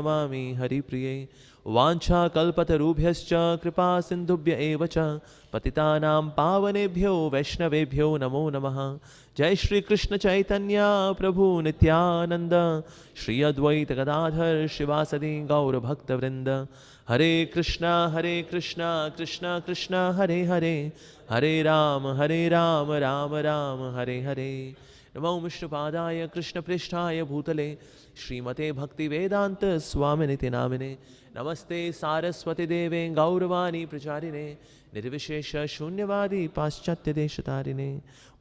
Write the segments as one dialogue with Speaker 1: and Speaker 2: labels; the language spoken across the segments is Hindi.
Speaker 1: नमामि हरिप्रिये। वाञ्छाकल्पतरुभ्यश्च कृपा सिन्धुभ्य एव च पतितानां पावनेभ्यो वैष्णवेभ्यो नमो नमः। जय श्री कृष्ण चैतन्य प्रभु नित्यानंद, श्री अद्वैत गदाधर शिवासदि गौरभक्तवृंद। हरे कृष्णा कृष्णा कृष्णा हरे हरे, हरे राम राम राम हरे हरे। नमो विष्णुपादाय कृष्णपृष्ठाय भूतले श्रीमते भक्तिवेदांत स्वामिनिति नामिने। नमस्ते सारस्वती देवे गौरवाणी प्रचारिणे, निर्विशेष शून्यवादी पाश्चात्य देशतारिणे।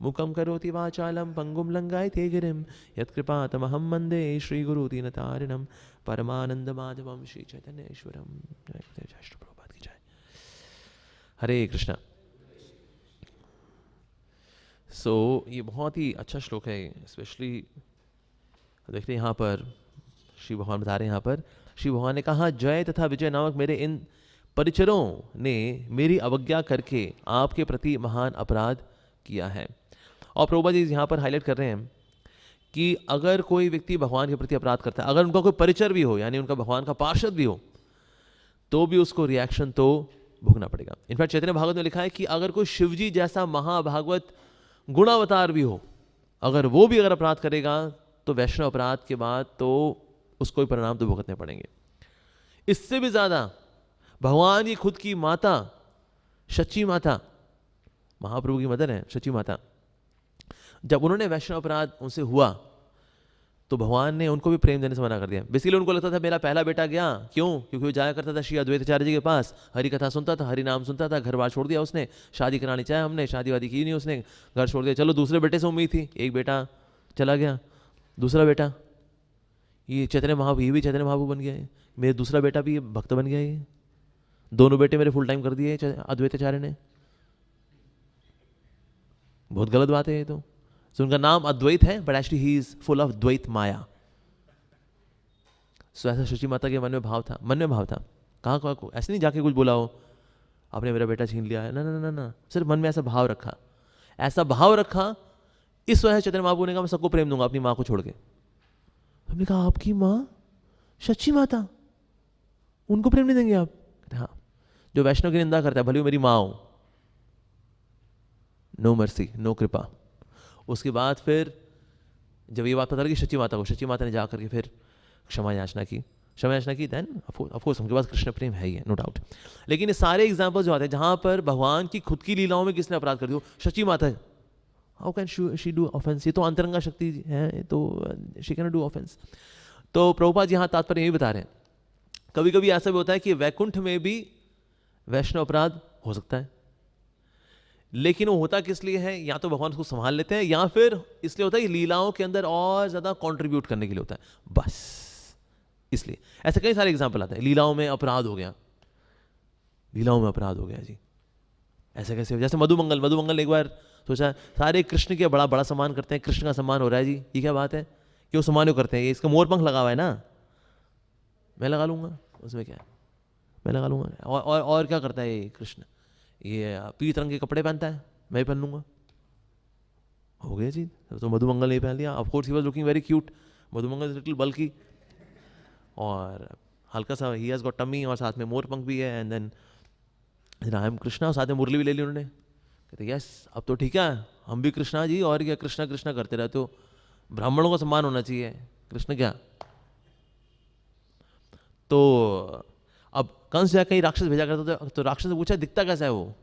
Speaker 1: मुखं करोति वाचालं पंगुं लंघयते गिरिं, यत्कृपातमहं वन्दे श्रीगुरुदीनतारिणं। परमानंद माधवम श्री चैतन्येश्वरम। जय श्री प्रभुपाद की जय। हरे कृष्णा। ये बहुत ही अच्छा श्लोक है। स्पेशली देखते हैं यहाँ पर श्री भगवान बता रहे हैं, यहाँ पर श्री भगवान ने कहा जय तथा विजय नामक मेरे इन परिचरों ने मेरी अवज्ञा करके आपके प्रति महान अपराध किया है। और प्रभुपाद जी यहाँ पर हाईलाइट कर रहे हैं कि अगर कोई व्यक्ति भगवान के प्रति अपराध करता है, अगर उनका कोई परिचर भी हो, यानी उनका भगवान का पार्षद भी हो, तो भी उसको रिएक्शन तो भोगना पड़ेगा। इनफैक्ट चैतन्य भागवत में लिखा है कि अगर कोई शिवजी जैसा महाभागवत गुणावतार भी हो, अगर वो भी अगर अपराध करेगा तो वैष्णव अपराध के बाद तो उसको भी परिणाम तो भुगतने पड़ेंगे। इससे भी ज्यादा भगवान की खुद की माता सच्ची माता, महाप्रभु की मदर है सच्ची माता, जब उन्होंने वैष्णव अपराध उनसे हुआ तो भगवान ने उनको भी प्रेम देने से मना कर दिया। बेसिकली उनको लगता था मेरा पहला बेटा गया, क्यों? क्योंकि वो जाया करता था श्री अद्वैताचार्य जी के पास, हरि कथा सुनता था, हरि नाम सुनता था, घर बार छोड़ दिया उसने, शादी करानी चाहे हमने, शादी वादी की नहीं उसने, घर छोड़ दिया। चलो दूसरे बेटे से उम्मीद थी, एक बेटा चला गया, दूसरा बेटा ये चैतन्य महाप्रभु, ये भी चैतन्य महाप्रभु बन गया है, मेरे दूसरा बेटा भी भक्त बन गया, ये दोनों बेटे मेरे फुल टाइम कर दिए अद्वैताचार्य ने। बहुत गलत बात है ये तो। So, उनका नाम अद्वैत है but actually he is full of द्वैत माया। सो ऐसा शची माता के मन में भाव था, मन में भाव था। कहाँ ऐसे नहीं जाके कुछ बोला हो आपने मेरा बेटा छीन लिया है, ना ना ना ना, सिर्फ मन में ऐसा भाव रखा, ऐसा भाव रखा। इस वजह चैतन्य महाप्रभु ने कहा मैं सबको प्रेम दूंगा अपनी माँ को छोड़ के। हमने कहा आपकी माँ सच्ची माता, उनको प्रेम नहीं देंगे आप? हाँ, जो वैष्णव की निंदा करता है भले वो मेरी माँ हो, नो मर्सी नो कृपा। उसके बाद फिर जब ये बात पता लगी सच्ची माता को, सच्ची माता ने जाकर के फिर क्षमा याचना की, देन ऑफ कोर्स उनके पास कृष्ण प्रेम है ही है, नो डाउट। लेकिन ये सारे एग्जांपल्स जो आते हैं जहां पर भगवान की खुद की लीलाओं में किसने अपराध कर दिया, सच्ची माता है, how can she do offence? ये तो अंतरंगा शक्ति है, तो शी कैन डू ऑफेंस। तो प्रभुपाद यहाँ तात्पर्य यही बता रहे हैं, कभी कभी ऐसा भी होता है कि वैकुंठ में भी वैष्णव अपराध हो सकता है, लेकिन वो होता किस लिए है? या तो भगवान उसको संभाल लेते हैं, या फिर इसलिए होता है कि लीलाओं के अंदर और ज्यादा कंट्रीब्यूट करने के लिए होता है, बस इसलिए। ऐसे कई सारे एग्जांपल आते हैं, लीलाओं में अपराध हो गया, लीलाओं में अपराध हो गया जी, ऐसे कैसे? जैसे मधुमंगल ने एक बार सोचा सारे कृष्ण के बड़ा बड़ा सम्मान करते हैं, कृष्ण का सम्मान हो रहा है जी, ये क्या बात है? क्यों सम्मान क्यों करते हैं? ये इसका मोर पंख लगा हुआ है ना, मैं लगा लूंगा, उसमें क्या है, मैं लगा लूंगा। और क्या करता है ये कृष्ण? ये पीत रंग के कपड़े पहनता है, मैं भी पहन लूंगा, हो गया जी। तो मधुमंगल ने पहन लिया, of course he was looking very cute, Madhumangal little bulky और हल्का सा, ही हैज गॉट टमी और साथ में मोर पंख भी है, and then I am Krishna, और साथ में मुरली भी ले ली उन्होंने। कहते यस अब तो ठीक है, हम भी कृष्णा जी, और क्या कृष्णा कृष्णा करते रहते हो, ब्राह्मणों का सम्मान होना चाहिए, कृष्ण क्या। तो अब कंस जाकर कहीं राक्षस भेजा करता था, तो राक्षस ने पूछा दिखता कैसा है वो,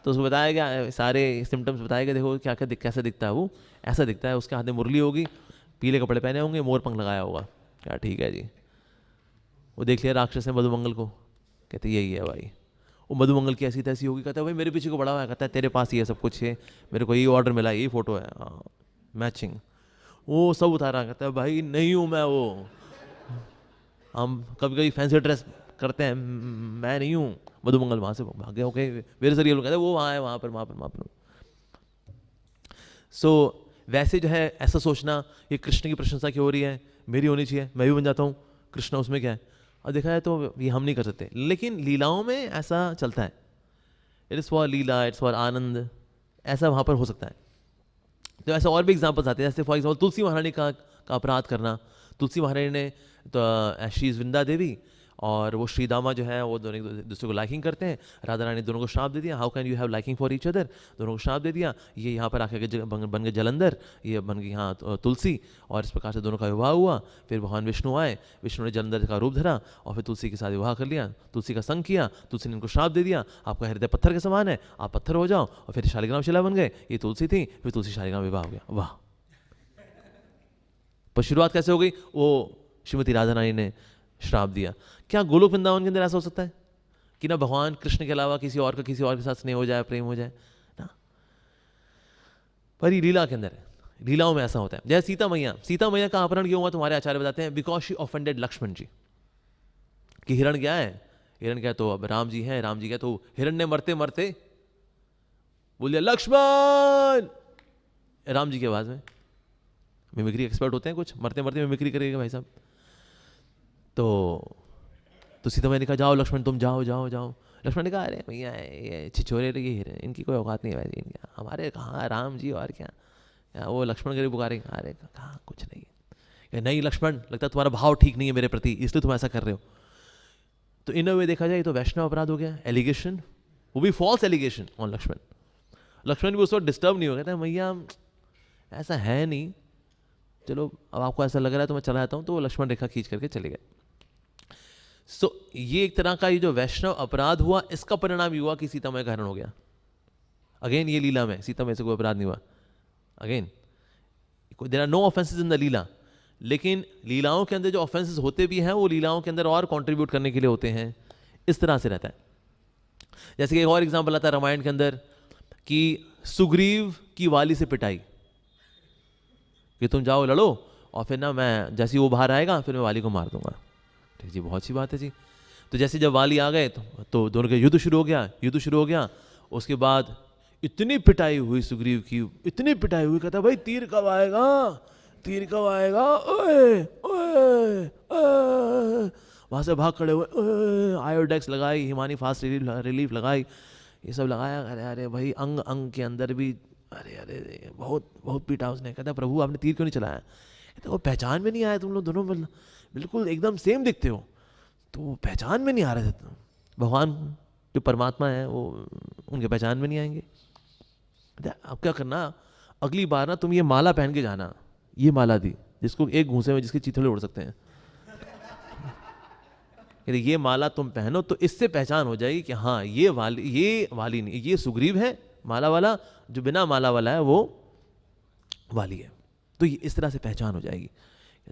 Speaker 1: तो उसको बताया गया, सारे सिम्टम्स बताया गया, देखो क्या क्या कैसा दिखता है वो, ऐसा दिखता है, उसके हाथ में मुरली होगी, पीले कपड़े पहने होंगे, मोर पंख लगाया होगा। क्या ठीक है जी। वो देख लिया राक्षस ने मधुमंगल को, कहते यही है भाई। वो मधुमंगल की ऐसी तैसी होगी, कहता है भाई मेरे पीछे को बड़ा हुआ है, कहता है तेरे पास ये सब कुछ है, मेरे को ये ऑर्डर मिला, यही फोटो है, मैचिंग, वो सब उतारा, कहता है भाई नहीं हूँ मैं वो, हम कभी कभी फैंसी ड्रेस करते हैं, मैं नहीं हूँ। मधुमंगल वहाँ से भागे, ओके वेरी सर, ये लोग कहते हैं वो वहाँ है, वहाँ पर। सो वैसे जो है ऐसा सोचना, ये कृष्ण की प्रशंसा क्यों हो रही है, मेरी होनी चाहिए, मैं भी बन जाता हूँ कृष्ण, उसमें क्या है? और देखा है तो ये हम नहीं कर सकते, लेकिन लीलाओं में ऐसा चलता है, it is for Leela, it's for Anand, ऐसा वहाँ पर हो सकता है। तो ऐसे और भी एग्जाम्पल्स आते हैं, जैसे फॉर एग्जाम्पल तुलसी महारानी का का अपराध करना। तुलसी महारानी ने तो शी इज़ वृंदा देवी और वो श्री दामा जो है वो दोनों एक दूसरे को लाइकिंग करते हैं। राधा रानी दोनों को श्राप दे दिया, how can you have liking for each other, दोनों को श्राप दे दिया। ये यहाँ पर आके बन गए जलंधर, ये बन गई यहाँ तुलसी, और इस प्रकार से दोनों का विवाह हुआ। फिर भगवान विष्णु आए, विष्णु ने जलंधर का रूप धरा और फिर तुलसी के साथ विवाह कर लिया, तुलसी का संग किया। तुलसी ने इनको श्राप दे दिया, आपका हृदय पत्थर के समान है, आप पत्थर हो जाओ। और फिर शालिग्राम शिला बन गए, ये तुलसी थी, फिर तुलसी शालिग्राम विवाह हो गया। वाह! पर शुरुआत कैसे हो गई? वो श्रीमती राधा रानी ने श्राप दिया। क्या गोलोक वृंदावन के अंदर ऐसा हो सकता है कि ना भगवान कृष्ण के अलावा किसी और का किसी और के साथ स्नेह हो जाए, प्रेम हो जाए ना? पर ये लीला के अंदर है, लीलाओं में ऐसा होता है। जैसे सीता मैया का अपहरण क्यों हुआ? तुम्हारे आचार्य बताते हैं, बिकॉज शी ऑफेंडेड लक्ष्मण जी। कि हिरण क्या है, हिरण क्या, तो अब राम जी हैं, राम जी क्या, तो हिरण ने मरते मरते बोल दिया लक्ष्मण, राम जी की आवाज में। मिमिक्री एक्सपर्ट होते हैं कुछ, मरते मरते मिमिक्री करेगा भाई साहब। तो सीता मैया ने कहा जाओ लक्ष्मण, तुम जाओ जाओ जाओ। लक्ष्मण ने कहा अरे भैया ये छिछोरे ये इनकी कोई औकात नहीं है वैसे, इनकी हमारे कहाँ राम जी और क्या। वो लक्ष्मण के लिए पुकारे, अरे कहाँ कुछ नहीं। नहीं लक्ष्मण, लगता है तुम्हारा भाव ठीक नहीं है मेरे प्रति, इसलिए तुम ऐसा कर रहे हो। तो इन वे देखा जाए तो वैष्णव अपराध हो गया, एलिगेशन, वो भी false allegation on Lakshman. Lakshman भी उस वक्त डिस्टर्ब नहीं हो गया था, भैया ऐसा है नहीं, चलो अब आपको ऐसा लग रहा है तो मैं चला जाता हूँ। तो वो लक्ष्मण रेखा खींच करके चले गए। सो ये एक तरह का ये जो वैष्णव अपराध हुआ, इसका परिणाम ये हुआ कि सीता मैया का हरण हो गया। अगेन ये लीला में सीता मैया से कोई अपराध नहीं हुआ। Again there are no offences in the Leela, लेकिन लीलाओं के अंदर जो ऑफेंसेस होते भी हैं वो लीलाओं के अंदर और कंट्रीब्यूट करने के लिए होते हैं। इस तरह से रहता है। जैसे कि एक और एग्जांपल आता है रामायण के अंदर कि सुग्रीव की वाली से पिटाई कि तुम जाओ लड़ो और फिर ना मैं जैसे ही वो बाहर आएगा फिर मैं वाली को मार दूंगा। ठीक जी, बहुत सी बात है जी। तो जैसे जब वाली आ गए तो दोनों का युद्ध शुरू हो गया। उसके बाद इतनी पिटाई हुई सुग्रीव की, इतनी पिटाई हुई, कहता भाई तीर कब आएगा, तीर कब आएगा, ओए ओए ओए, वहां से भाग खड़े हुए, आयोडेक्स लगाई, हिमानी फास्ट रिलीफ लगाई, ये सब लगाया। अरे अरे भाई अंग अंग के अंदर भी अरे अरे बहुत बहुत पीटा उसने। कहता प्रभु आपने तीर क्यों नहीं चलाया? कहता वो पहचान में नहीं आया, तुम लोग दोनों बिल्कुल एकदम सेम दिखते हो, तो पहचान में नहीं आ रहे थे तुम। भगवान जो परमात्मा है वो उनके पहचान में नहीं आएंगे। अब क्या करना, अगली बार ना तुम ये माला पहन के जाना, ये माला दी जिसको एक घूंसे में जिसके चीथड़े उड़ सकते हैं, ये माला तुम पहनो तो इससे पहचान हो जाएगी कि हाँ ये वाली नहीं, ये सुग्रीव है माला वाला, जो बिना माला वाला है वो वाली है। तो ये इस तरह से पहचान हो जाएगी।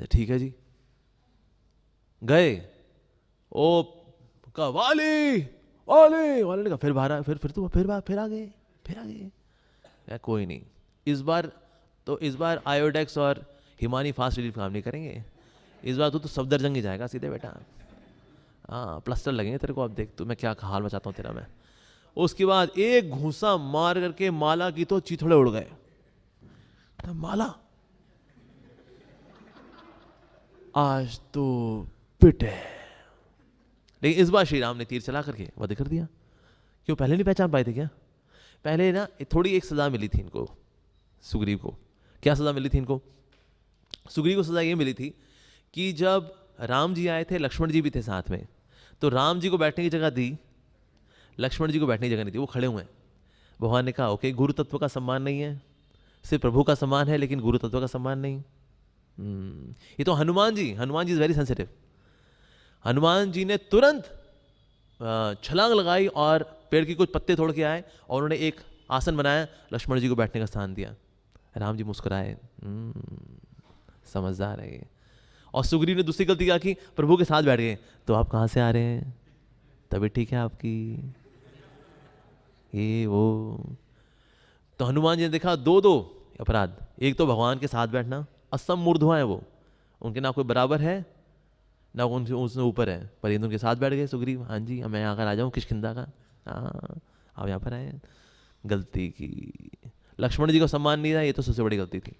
Speaker 1: ठीक है जी, गए ओ का वाली वाली वाली ने कहा फिर बाहर फिर आ गए। कोई नहीं, इस बार आयोडेक्स और हिमानी फास्ट रिलीफ काम नहीं करेंगे। इस बार तो सफदरजंग ही जाएगा सीधे बेटा। हाँ प्लास्टर लगेंगे तेरे को, अब देख तू मैं क्या हाल मचाता हूँ तेरा मैं। उसके बाद एक घूंसा मार करके माला की तो चीथड़े उड़ गए। माला आज तो पिटे। लेकिन इस बार श्री राम ने तीर चला करके वध कर दिया। क्यों, पहले नहीं पहचान पाए थे क्या? पहले ना थोड़ी एक सजा मिली थी इनको, सुग्रीव को। क्या सजा मिली थी इनको? सुग्रीव को सजा ये मिली थी कि जब राम जी आए थे, लक्ष्मण जी भी थे साथ में, तो राम जी को बैठने की जगह दी, लक्ष्मण जी को बैठने की जगह नहीं दी, वो खड़े हुए हैं। भगवान ने कहा ओके, गुरु तत्व का सम्मान नहीं है, सिर्फ प्रभु का सम्मान है लेकिन गुरु तत्व का सम्मान नहीं। ये तो Hanuman ji is very sensitive. Hanuman ji ने तुरंत छलांग लगाई और पेड़ के कुछ पत्ते तोड़ के आए और उन्होंने एक आसन बनाया, लक्ष्मण जी को बैठने का स्थान दिया। राम जी मुस्कुराए, समझदार है ये। और सुग्रीव ने दूसरी गलती क्या की, प्रभु के साथ बैठ गए। तो आप कहाँ से आ रहे हैं, तभी ठीक है आपकी, ये वो। तो हनुमान जी ने देखा दो अपराध। एक तो भगवान के साथ बैठना, असम मूर्धवा है वो, उनके ना कोई बराबर है ना उनसे ऊपर है, पर ये उनके साथ बैठ गए सुग्रीव। हाँ जी मैं यहाँ आकर आ जाऊँ किष्किंधा का, हाँ आप यहाँ पर आए। गलती की, लक्ष्मण जी को सम्मान नहीं था, ये तो सबसे बड़ी गलती थी।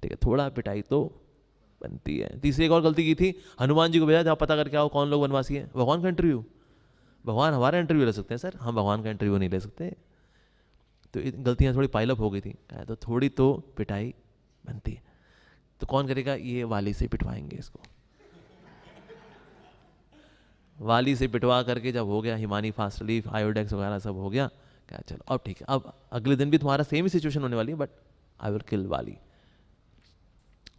Speaker 1: ठीक है, थोड़ा पिटाई तो बनती है। तीसरी एक और गलती की थी, हनुमान जी को भेजा था पता करके आओ कौन लोग वनवासी है। भगवान का इंटरव्यू, भगवान हमारा इंटरव्यू ले सकते हैं सर, हम भगवान का इंटरव्यू नहीं ले सकते। तो गलतियाँ थोड़ी पाइलअप हो गई थी, तो थोड़ी तो पिटाई बनती है। तो कौन करेगा? ये वाली से पिटवाएंगे इसको। वाली से पिटवा करके जब हो गया, हिमानी फास्ट रिलीफ, आयोडेक्स वगैरह सब हो गया, क्या चलो अब ठीक है, अब अगले दिन भी तुम्हारा सेम ही सिचुएशन होने वाली है, बट आई विल किल वाली।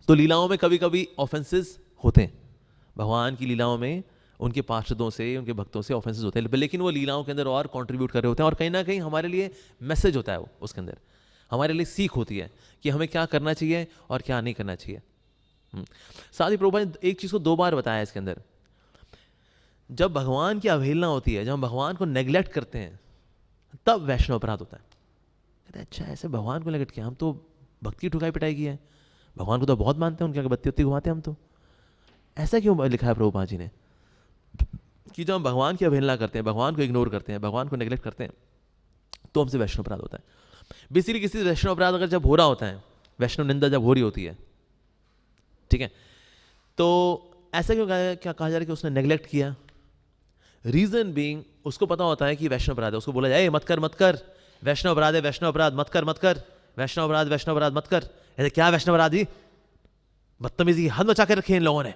Speaker 1: तो लीलाओं में कभी कभी ऑफेंसेस होते हैं, भगवान की लीलाओं में उनके पार्षदों से, उनके भक्तों से ऑफेंसेस होते हैं, लेकिन वो लीलाओं के अंदर और कंट्रीब्यूट कर रहे होते हैं, और कहीं ना कहीं हमारे लिए मैसेज होता है वो, उसके अंदर हमारे लिए सीख होती है कि हमें क्या करना चाहिए और क्या नहीं करना चाहिए। साथ ही प्रभुपाद ने एक चीज़ को 2 बार बताया इसके अंदर, जब भगवान की अवहेलना होती है, जब हम भगवान को नेग्लेक्ट करते हैं, तब वैष्णव अपराध होता है। कहते हैं अच्छा ऐसे भगवान को नेग्लेक्ट किया, हम तो भक्ति की ठुकाई पिटाई की है, भगवान को तो बहुत मानते हैं, उनके आगे बत्ती उत्ती घुमाते हैं हम तो, ऐसा क्यों लिखा है प्रभुपाद जी ने कि जब हम भगवान की अवहेलना करते हैं, भगवान को इग्नोर करते हैं, भगवान को नेग्लेक्ट करते हैं, तो हमसे वैष्णव अपराध होता है। बेसिकली किसी वैष्णव अपराध अगर जब हो रहा होता है, वैष्णव निंदा जब हो रही होती है, ठीक है, तो ऐसा क्यों क्या कहा जा रहा है कि उसने नेग्लेक्ट किया? रीजन बीइंग उसको पता होता है कि वैष्णव अपराध है, उसको बोला जाए मत कर मत कर, वैष्णव अपराध है, वैष्णव अपराध मत कर मत कर, वैष्णव अपराध मत कर। ऐसे क्या वैष्णव अपराधी, बदतमीजी की हद मचा के रखी है इन लोगों ने,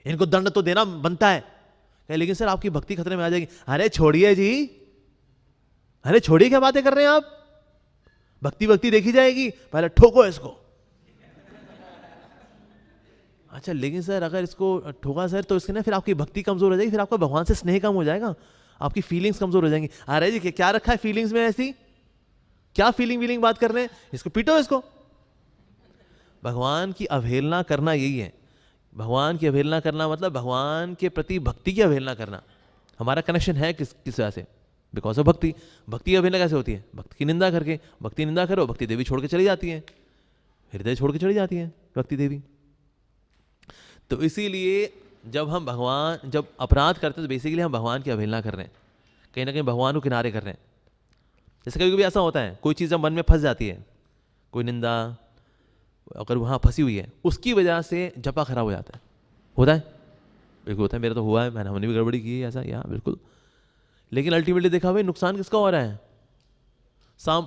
Speaker 1: इनको दंड तो देना बनता है। लेकिन सर आपकी भक्ति खतरे में आ जाएगी। अरे छोड़िए जी, अरे छोड़िए, क्या बातें कर रहे हैं आप, भक्ति देखी जाएगी, पहले ठोको इसको। अच्छा लेकिन सर अगर इसको ठोका सर तो इसके ना फिर आपकी भक्ति कमजोर हो जाएगी, फिर आपका भगवान से स्नेह कम हो जाएगा, आपकी फीलिंग्स कमजोर हो जाएंगी। अरे जी क्या रखा है फीलिंग्स में, ऐसी क्या फीलिंग बात कर रहे हैं, इसको पीटो इसको। भगवान की अवहेलना करना यही है, भगवान की अवहेलना करना मतलब भगवान के प्रति भक्ति की अवहेलना करना। हमारा कनेक्शन है किस वजह से? बिकॉज ऑफ भक्ति। भक्ति की अवहेलना कैसे होती है? भक्ति की निंदा करके। भक्ति निंदा करो, भक्ति देवी छोड़ के चली जाती है, हृदय छोड़ के चली जाती है भक्ति देवी। तो इसीलिए जब अपराध करते हैं तो बेसिकली हम भगवान की अवहेलना कर रहे हैं, कहीं ना कहीं भगवान को किनारे कर रहे हैं। जैसे कभी कभी ऐसा होता है, कोई चीज़ जब मन में फंस जाती है, कोई निंदा अगर वहाँ फंसी हुई है, उसकी वजह से जपा खराब हो जाता है। होता है, बिल्कुल होता है, मेरा तो हुआ है, हमने भी गड़बड़ी की है ऐसा, या बिल्कुल। लेकिन अल्टीमेटली देखा भाई नुकसान किसका हो रहा है?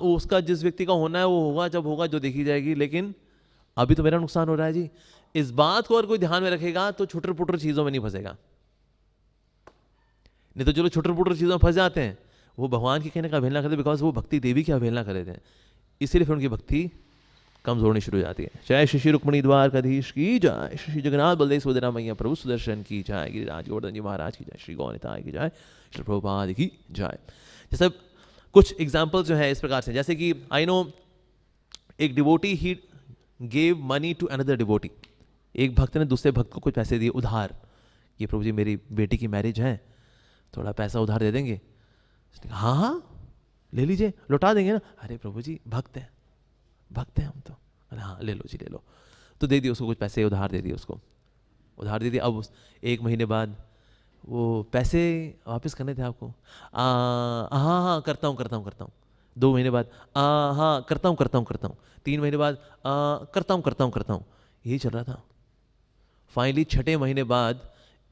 Speaker 1: उसका जिस व्यक्ति का होना है वो होगा, जब होगा जो देखी जाएगी, लेकिन अभी तो मेरा नुकसान हो रहा है जी। इस बात को अगर कोई ध्यान में रखेगा तो छुटर पुटर चीज़ों में नहीं फंसेगा। नहीं तो चलो छुटर पुटर चीज़ों में फंस जाते हैं, वो भगवान की कहने का अवहेलना करते, बिकॉज वो भक्ति देवी की अवहेलना कर देते हैं, इसीलिए फिर उनकी भक्ति कमजोर होनी शुरू हो जाती है। जय श्री रुक्मणी द्वारकाधीश की जय, श्री जगन्नाथ बलदेव सुभद्रा मैया प्रभु सुदर्शन की जय, गिरिराज गोवर्धन जी महाराज की जय, श्री गौनिताय की जय, श्री प्रभुपाद की जय। जैसे कुछ एग्जाम्पल जो है इस प्रकार से, जैसे कि आई नो एक devotee he gave money to another devotee, एक भक्त ने दूसरे भक्त को कुछ पैसे दिए उधार, कि प्रभु जी मेरी बेटी की मैरिज है, थोड़ा पैसा उधार दे देंगे? हाँ हाँ ले लीजिए, लौटा देंगे ना। अरे प्रभु जी भक्त हैं हम तो। अरे हाँ ले लो जी ले लो। तो दे दिए उसको कुछ पैसे, उधार दे दिए उसको, उधार दे दिए। अब 1 महीने बाद वो पैसे वापस करने थे आपको, हाँ करता हूँ। 2 महीने बाद हाँ करता हूँ। 3 महीने बाद करता हूँ। यही चल रहा था। फाइनली 6ठे महीने बाद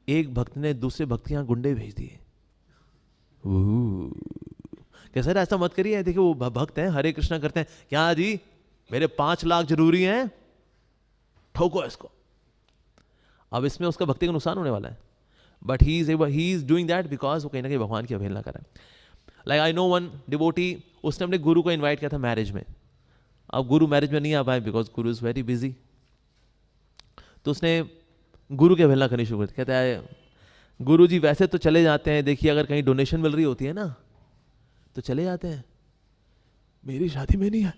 Speaker 1: एक भक्त ने दूसरे भक्त के यहाँ गुंडे भेज दिए। क्या सर ऐसा मत करिए, देखिए वो भक्त हैं, हरे कृष्णा करते हैं, क्या जी मेरे 5 लाख जरूरी हैं, ठोको इसको। अब इसमें उसका भक्ति का नुकसान होने वाला है, but he is doing that because वो कहीं ना कहीं भगवान की अवहेलना कर रहा है। Like I know one devotee, उसने अपने गुरु को इन्वाइट किया था मैरिज में। अब गुरु मैरिज में नहीं आ पाए because Guru is very busy. तो उसने गुरु की अवहेलना करनी शुरू कर दी। कहता है गुरु जी वैसे तो चले जाते हैं, देखिए अगर कहीं डोनेशन मिल रही होती है ना तो चले जाते हैं, मेरी शादी में नहीं है,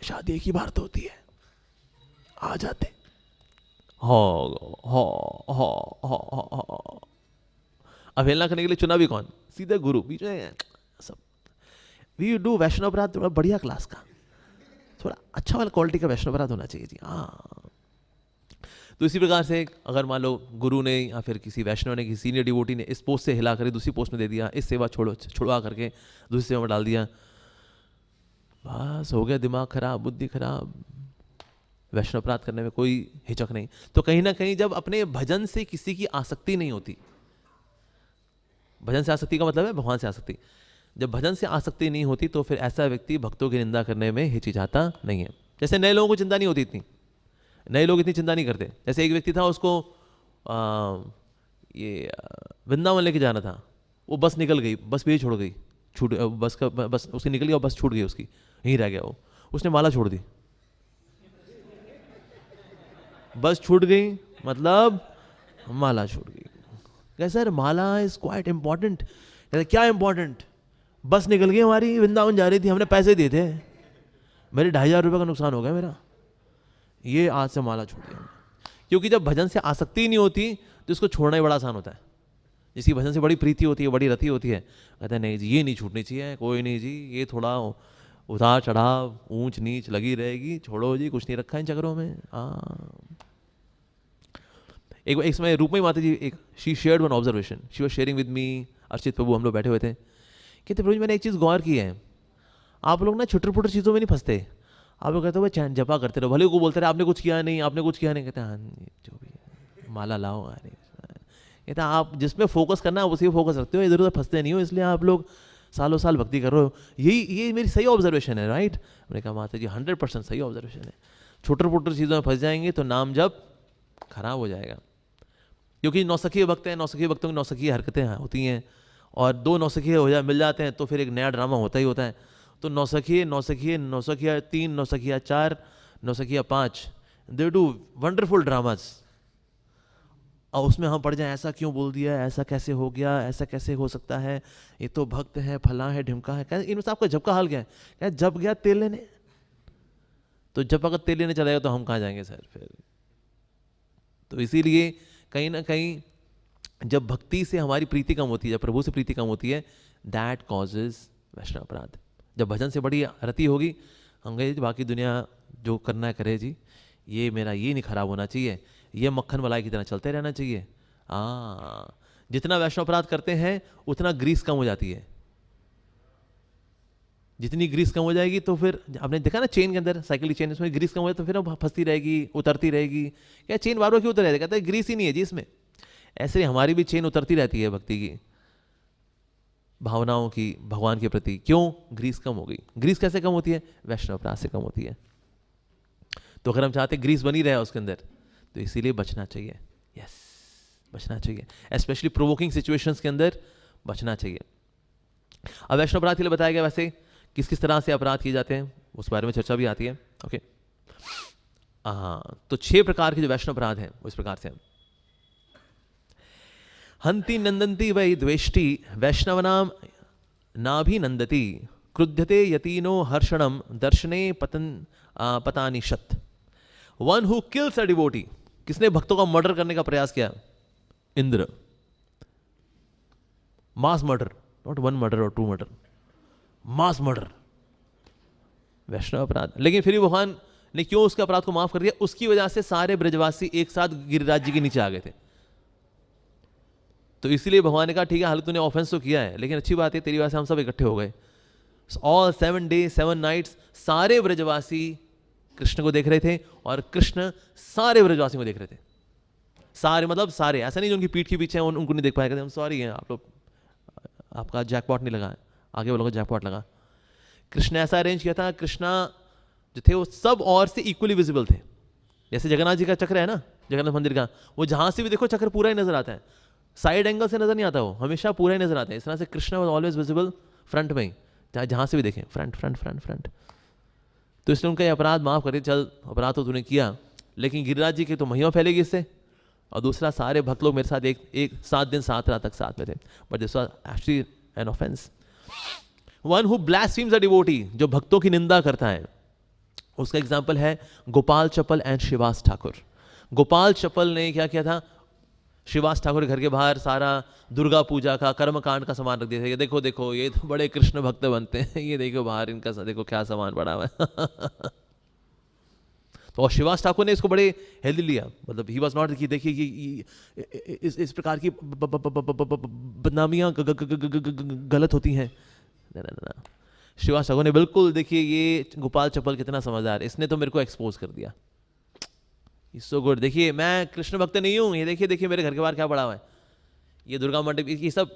Speaker 1: शादी एक ही बार तो होती है, आ जाते। अवहेलना करने के लिए चुना भी कौन? सीधे गुरु। बीच में सब वी डू वैष्णव अपराध थोड़ा बढ़िया क्लास का, थोड़ा अच्छा वाला क्वालिटी का वैष्णव अपराध होना चाहिए जी। हाँ, तो इसी प्रकार से अगर मान लो गुरु ने या फिर किसी वैष्णव ने, किसी सीनियर डिवोटी ने इस पोस्ट से हिला कर दूसरी पोस्ट में दे दिया, इस सेवा छुड़वा करके दूसरी सेवा में डाल दिया, बस हो गया दिमाग खराब, बुद्धि खराब। वैष्णव अपराध करने में कोई हिचक नहीं। तो कहीं ना कहीं जब अपने भजन से किसी की आसक्ति नहीं होती, भजन से आसक्ति का मतलब है भगवान से आसक्ति, जब भजन से आसक्ति नहीं होती तो फिर ऐसा व्यक्ति भक्तों की निंदा करने में हिचकिचाता नहीं है। जैसे नए लोगों को चिंता नहीं होती इतनी, नए लोग इतनी चिंता नहीं करते। जैसे एक व्यक्ति था, उसको वृंदावन लेके जाना था, वो बस निकल गई, बस भी छोड़ गई, बस उसकी निकल गई और बस छूट गई उसकी, यहीं रह गया वो। उसने माला छोड़ दी, बस छूट गई मतलब माला छूट गई। कहते sir Mala is quite important. कहते क्या इंपॉर्टेंट? बस निकल गई हमारी, वृंदावन जा रही थी, हमने पैसे दिए थे, मेरे 2,500 रुपये का नुकसान हो गया मेरा, ये आज से माला छोड़ दिया। क्योंकि जब भजन से आसक्ति ही नहीं होती तो इसको छोड़ना ही बड़ा आसान होता है। जिसकी भजन से बड़ी प्रीति होती है, बड़ी रति होती है, कहते हैं नहीं जी ये नहीं छूटनी चाहिए, कोई नहीं जी, ये थोड़ा उतार चढ़ाव ऊंच नीच लगी रहेगी, छोड़ो जी, कुछ नहीं रखा इन चक्रों में। एक समय रूपमयी माता जी, एक she shared one observation, she was sharing with me, Archit Prabhu, हम लोग बैठे हुए थे। कहते प्रभु जी मैंने एक चीज़ गौर की है, आप लोग ना छोटे छोटे चीज़ों में नहीं फंसते, आप लोग कहते हो भाई जपा करते रहो, भले को बोलते रहे आपने कुछ किया नहीं, आपने कुछ किया नहीं, कहते हाँ जो भी माला लाओ, अरे कहते आप जिसमें फोकस करना है उसी में फोकस रखते हो, इधर उधर फंसते नहीं हो, इसलिए आप लोग सालों साल भक्ति कर रहे हो। ये मेरी सही ऑब्जर्वेशन है, राइट? मैंने कहा माता जी 100% सही ऑब्जर्वेशन है। छोटे छोटे चीज़ों में फंस जाएंगे तो नाम जब खराब हो जाएगा। क्योंकि नौसखी भक्त हैं, नौसखी भक्तों की नौसखी हरकतें होती हैं, और दो नौसखी मिल जाते हैं तो फिर एक नया ड्रामा होता ही होता है। तो नौसखिया 3, नौसखिया 4, नौसखिया 5, दे डू वंडरफुल ड्रामाज। और उसमें हम पढ़ जाएं ऐसा क्यों बोल दिया, ऐसा कैसे हो गया, ऐसा कैसे हो सकता है, ये तो भक्त है, फला है, ढिमका है। कहते इनमें से आपका जब का हाल क्या है? कहते जब गया तेल लेने, तो जब अगर तेल लेने चलेगा तो हम कहाँ जाएंगे सर फिर? तो इसीलिए कहीं ना कहीं जब भक्ति से हमारी प्रीति कम होती है, जब प्रभु से प्रीति कम होती है, दैट कॉजेज वैष्णव अपराध। जब भजन से बड़ी रति होगी, हम कहें बाकी दुनिया जो करना है करे जी, ये मेरा ये नहीं खराब होना चाहिए, ये मक्खन मलाई की तरह चलते रहना चाहिए। जितना वैष्णव अपराध करते हैं उतना ग्रीस कम हो जाती है। जितनी ग्रीस कम हो जाएगी तो फिर आपने देखा ना चेन के अंदर, साइकिल की चेन, इसमें ग्रीस कम हो जाए तो फिर फंसती रहेगी, उतरती रहेगी। क्या चेन बार बार क्यों उतर रहती है? कहते हैं ग्रीस ही नहीं है जी इसमें। ऐसे हमारी भी चेन उतरती रहती है भक्ति की, भावनाओं की, भगवान के प्रति। क्यों? ग्रीस कम हो गई। ग्रीस कैसे कम होती है? वैष्णव अपराध से कम होती है। तो अगर हम चाहते हैं ग्रीस बनी रहे उसके अंदर, तो इसीलिए बचना चाहिए। यस, बचना चाहिए, स्पेशली प्रोवोकिंग सिचुएशंस के अंदर बचना चाहिए। अब वैष्णव अपराध के लिए बताया गया वैसे किस किस तरह से अपराध किए जाते हैं, उस बारे में चर्चा भी आती है। ओके, तो 6 प्रकार के जो वैष्णव अपराध हैं वो इस प्रकार से हैं। हंति नंदंती वै द्वेष्टि वैष्णवनाम नाभिनंदति क्रुध्यते यतीनो हर्षणम दर्शने पतानि शत। One who kills a devotee, किसने भक्तों का मर्डर करने का प्रयास किया? Indra. Mass murder, not 1 murder और 2 मर्डर, मास मर्डर, वैष्णव अपराध। लेकिन फिर भी भगवान ने क्यों उसके अपराध को माफ कर दिया? उसकी वजह से सारे ब्रजवासी एक साथ गिरिराज जी के नीचे आ गए थे। तो इसीलिए भगवान ने कहा ठीक है, हाल तूने ऑफेंस तो किया है, लेकिन अच्छी बात है तेरी वजह से हम सब इकट्ठे हो गए। ऑल 7 days 7 nights सारे ब्रजवासी कृष्ण को देख रहे थे, और कृष्ण सारे ब्रजवासियों को देख रहे थे। सारे मतलब सारे, ऐसा नहीं जो उनकी पीठ के पीछे उनको नहीं देख पाए, कहते हम सॉरी हैं आप लोग, आपका जैकपॉट नहीं लगा, आगे वालों को जैकपॉट लगा। कृष्ण ऐसा अरेंज किया था, कृष्णा जो थे वो सब और से इक्वली विजिबल थे। जैसे जगन्नाथ जी का चक्र है ना, जगन्नाथ मंदिर का, वो जहां से भी देखो चक्र पूरा ही नजर आता है, साइड एंगल से नजर नहीं आता, वो हमेशा पूरा ही नजर आता है। इस तरह से Krishna was always visible front में, चाहे जहां से भी देखें, फ्रंट फ्रंट फ्रंट फ्रंट। तो इसलिए उनका ये अपराध माफ कर दिया, चल अपराध तो तूने किया, लेकिन गिरिराज जी की तो महिमा फैलेगी इससे, और दूसरा सारे भक्त लोग मेरे साथ एक 7 दिन 7 रात तक साथ में थे। But this was actually an offence. One who blasphemes a devotee, जो भक्तों की निंदा करता है, उसका एग्जाम्पल है गोपाल चप्पल एंड शिवास ठाकुर। गोपाल चप्पल ने क्या किया था? शिवास ठाकुर के घर के बाहर सारा दुर्गा पूजा का कर्मकांड का सामान रख दिया था। ये देखो देखो, ये तो बड़े कृष्ण भक्त बनते हैं, ये देखो बाहर इनका देखो क्या सामान पड़ा हुआ है। तो शिवास ठाकुर ने इसको बड़े हेल्दी लिया, मतलब ही वाज नॉट कि देखिए ये इस प्रकार की बदनामियां गलत होती हैं, ना। शिवास ठाकुर ने बिल्कुल, देखिए ये गोपाल चप्पल कितना समझदार, इसने तो मेरे को एक्सपोज कर दिया, सो गुड। देखिए मैं कृष्ण भक्त नहीं हूँ, ये देखिए देखिए मेरे घर के बाहर क्या पड़ा हुआ है, ये दुर्गा मंडप, ये सब,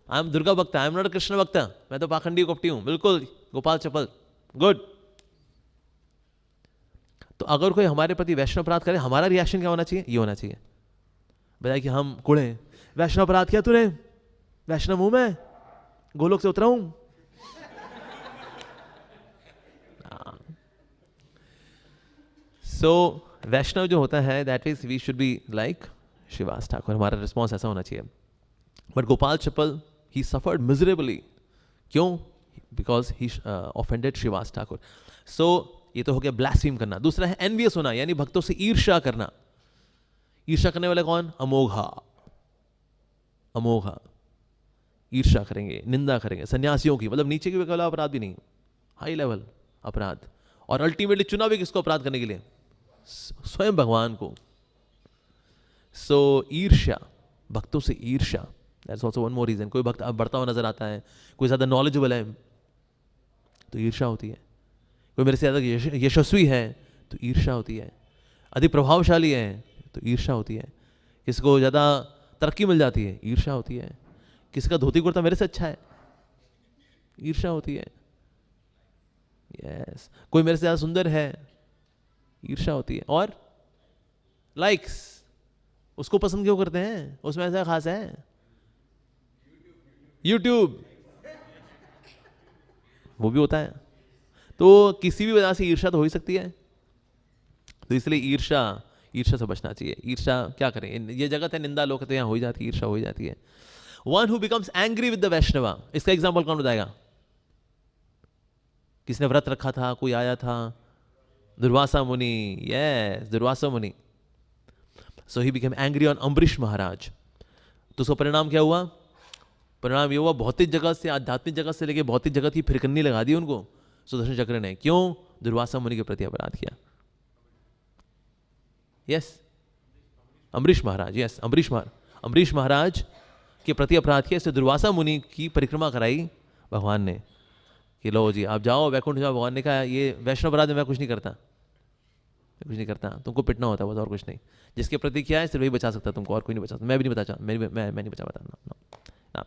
Speaker 1: आई एम दुर्गा भक्त, आई एम नॉट कृष्ण भक्त, मैं तो पाखंडी कपटी हूँ। बिल्कुल गोपाल चप्पल, गुड। तो अगर कोई हमारे प्रति वैष्णव अपराध करे, हमारा रिएक्शन क्या होना चाहिए? ये होना चाहिए, बताया कि हम कुड़े, वैष्णव अपराध किया तूने, वैष्णव हूं मैं, गोलोक से उतरा हूं। सो वैष्णव जो होता है, that means we should be like Shrivas Thakur, हमारा रिस्पॉन्स ऐसा होना चाहिए। But Gopal Chapal, he suffered miserably, क्यों? Because he offended Shrivas Thakur. So ये तो हो गया ब्लास्फेम करना। दूसरा है एनवियस होना, यानी भक्तों से ईर्ष्या करना। ईर्ष्या करने वाले कौन? अमोघा, अमोघा ईर्ष्या करेंगे, निंदा करेंगे सन्यासियों की, मतलब नीचे की वाला अपराध भी नहीं, हाई लेवल अपराध। और अल्टीमेटली चुना भी किसको अपराध करने के लिए? स्वयं भगवान को। सो ईर्ष्या, भक्तों से ईर्ष्या, that's also one more reason. कोई भक्त अब बढ़ता हुआ नजर आता है, कोई ज्यादा नॉलेजेबल है तो ईर्ष्या होती है, कोई मेरे से ज्यादा यशस्वी है तो ईर्ष्या होती है, अधिक प्रभावशाली है तो ईर्ष्या होती है, किसको ज्यादा तरक्की मिल जाती है ईर्ष्या होती है, किसका धोती कुर्ता मेरे से अच्छा है ईर्ष्या होती है, यस, कोई मेरे से ज्यादा सुंदर है ईर्ष्या होती है। और लाइक्स, उसको पसंद क्यों करते हैं, उसमें ऐसा खास है? यूट्यूब, वो भी होता है। तो किसी भी वजह से ईर्ष्या तो हो ही सकती है, तो इसलिए ईर्ष्या, ईर्ष्या से बचना चाहिए। ईर्ष्या क्या करें, ये जगत है, निंदा लोग कहते हैं, हो ही जाती है, ईर्ष्या हो ही जाती है। One who becomes angry with the Vaishnava, इसका एग्जाम्पल कौन बताएगा? किसने व्रत रखा था, कोई आया था, दुर्वासा मुनि, yes Durvasa Muni. So he became angry on Ambarish Maharaj. तो उसका परिणाम क्या हुआ? परिणाम ये हुआ, भौतिक जगत से, आध्यात्मिक जगत से लेके भौतिक जगत की फिरकन्नी लगा दी उनको सुदर्शन चक्र ने। क्यों? दुर्वासा मुनि के प्रति अपराध किया। यस, अम्बरीश महाराज, यस अम्बरीश महाराज के प्रति अपराध किया, इससे दुर्वासा मुनि की परिक्रमा कराई भगवान ने कि लो जी आप जाओ वैकुंठ जाओ। भगवान ने कहा ये वैष्णव अपराध में मैं कुछ नहीं करता, मैं कुछ नहीं करता, तुमको पिटना होता है बस, और कुछ नहीं। जिसके प्रति किया है सिर्फ वही बचा सकता तुमको, और कोई नहीं बचा सकता। मैं भी नहीं बचा, मैं नहीं बचा पाता।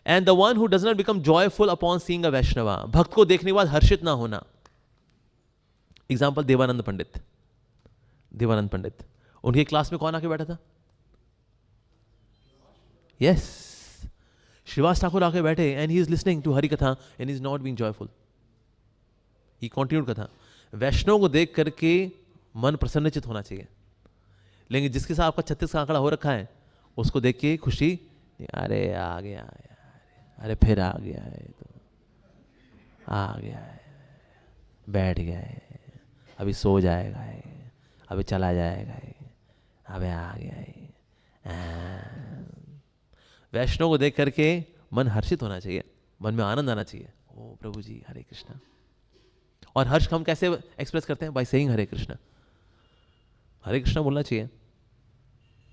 Speaker 1: And the one who does not become joyful upon seeing a Vaishnava, भक्त को देखने के बाद हर्षित ना होना। एग्जाम्पल देवानंद पंडित, देवानंद पंडित, उनकी क्लास में कौन आके बैठा था? यस, श्रीवास ठाकुर आके बैठे, and he is listening to Hari katha and is not being joyful. He continued katha. वैष्णव को देख करके मन प्रसन्नचित होना चाहिए, लेकिन जिसके साथ आपका 36 का आंकड़ा हो रखा है उसको देख के खुशी, अरे आ गया यार, अरे फिर आ गया है, तो आ गया है, बैठ गया है, अभी सो जाएगा है, अभी चला जाएगा है, अबे आ गया है। वैष्णव को देख करके मन हर्षित होना चाहिए, मन में आनंद आना चाहिए। ओ प्रभु जी हरे कृष्णा। और हर्ष हम कैसे एक्सप्रेस करते हैं? बाय सेइंग हरे कृष्णा। हरे कृष्णा बोलना चाहिए,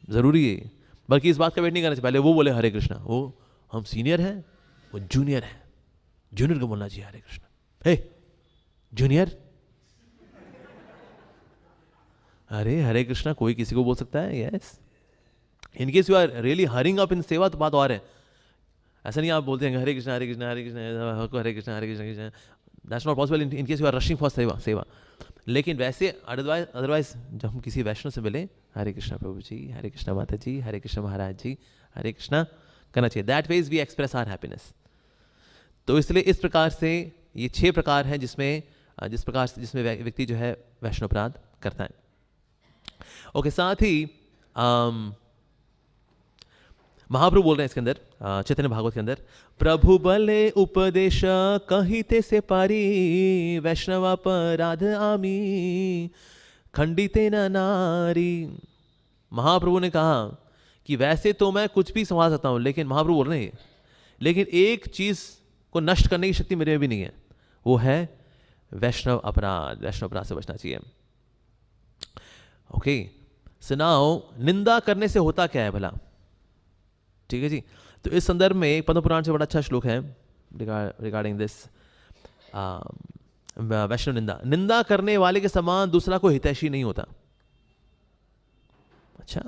Speaker 1: जरूरी है। बल्कि इस बात का वेट नहीं करना चाहिए पहले वो बोले हरे कृष्णा, वो हम सीनियर हैं, वो जूनियर है, जूनियर को बोलना चाहिए हरे कृष्णा। हे जूनियर, अरे हरे कृष्णा कोई किसी को बोल सकता है। Yes, in case you are really hurrying up in seva तो बात और है। ऐसा नहीं आप बोलते हैं Hare Krishna Hare Krishna Hare Krishna Hare Krishna Hare Krishna Krishna, that's not possible in case you are rushing for seva. लेकिन वैसे अदरवाइज जब हम किसी वैष्णव से मिले, हरे कृष्णा प्रभु जी, हरे कृष्णा माता जी, हरे कृष्णा महाराज जी, हरे कृष्णा करना चाहिए। That ways we express our happiness. तो इसलिए इस प्रकार से ये 6 प्रकार हैं जिसमें व्यक्ति जो है वैष्णव अपराध करता है। ओके, साथ ही महाप्रभु बोल रहे हैं इसके अंदर, चैतन्य भागवत के अंदर, प्रभु बले उपदेश कहिते से पारी, वैष्णव अपराध आमी खंडिते न नारी। महाप्रभु ने कहा कि वैसे तो मैं कुछ भी संभाल सकता हूं, लेकिन महाप्रभु बोल रहे हैं लेकिन एक चीज को नष्ट करने की शक्ति मेरे में भी नहीं है, वो है वैष्णव अपराध। वैष्णव अपराध से बचना चाहिए। ओके, सो नाउ निंदा करने से होता क्या है भला? ठीक है जी। तो इस संदर्भ में एक पद्म पुराण से बड़ा अच्छा श्लोक है रिगार्डिंग दिस वैष्णव निंदा। निंदा करने वाले के समान दूसरा कोई हितैषी नहीं होता। अच्छा,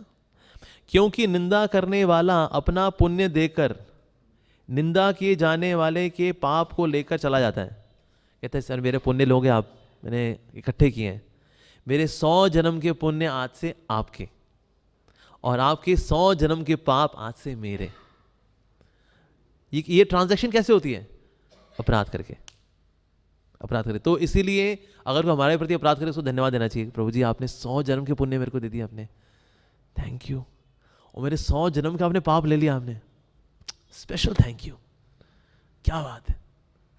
Speaker 1: क्योंकि निंदा करने वाला अपना पुण्य देकर निंदा किए जाने वाले के पाप को लेकर चला जाता है। कहते हैं सर मेरे पुण्य लोगे आप, मैंने इकट्ठे किए हैं, मेरे 100 जन्म के पुण्य आज से आपके, और आपके 100 जन्म के पाप आज से मेरे। ये ट्रांजैक्शन कैसे होती है? अपराध करके, अपराध करे। तो इसीलिए अगर कोई हमारे प्रति अपराध करे उसको धन्यवाद देना चाहिए, प्रभु जी आपने 100 जन्म के पुण्य मेरे को दे दिया आपने, थैंक यू। और मेरे 100 जन्म का आपने पाप ले लिया आपने, स्पेशल थैंक यू, क्या बात है।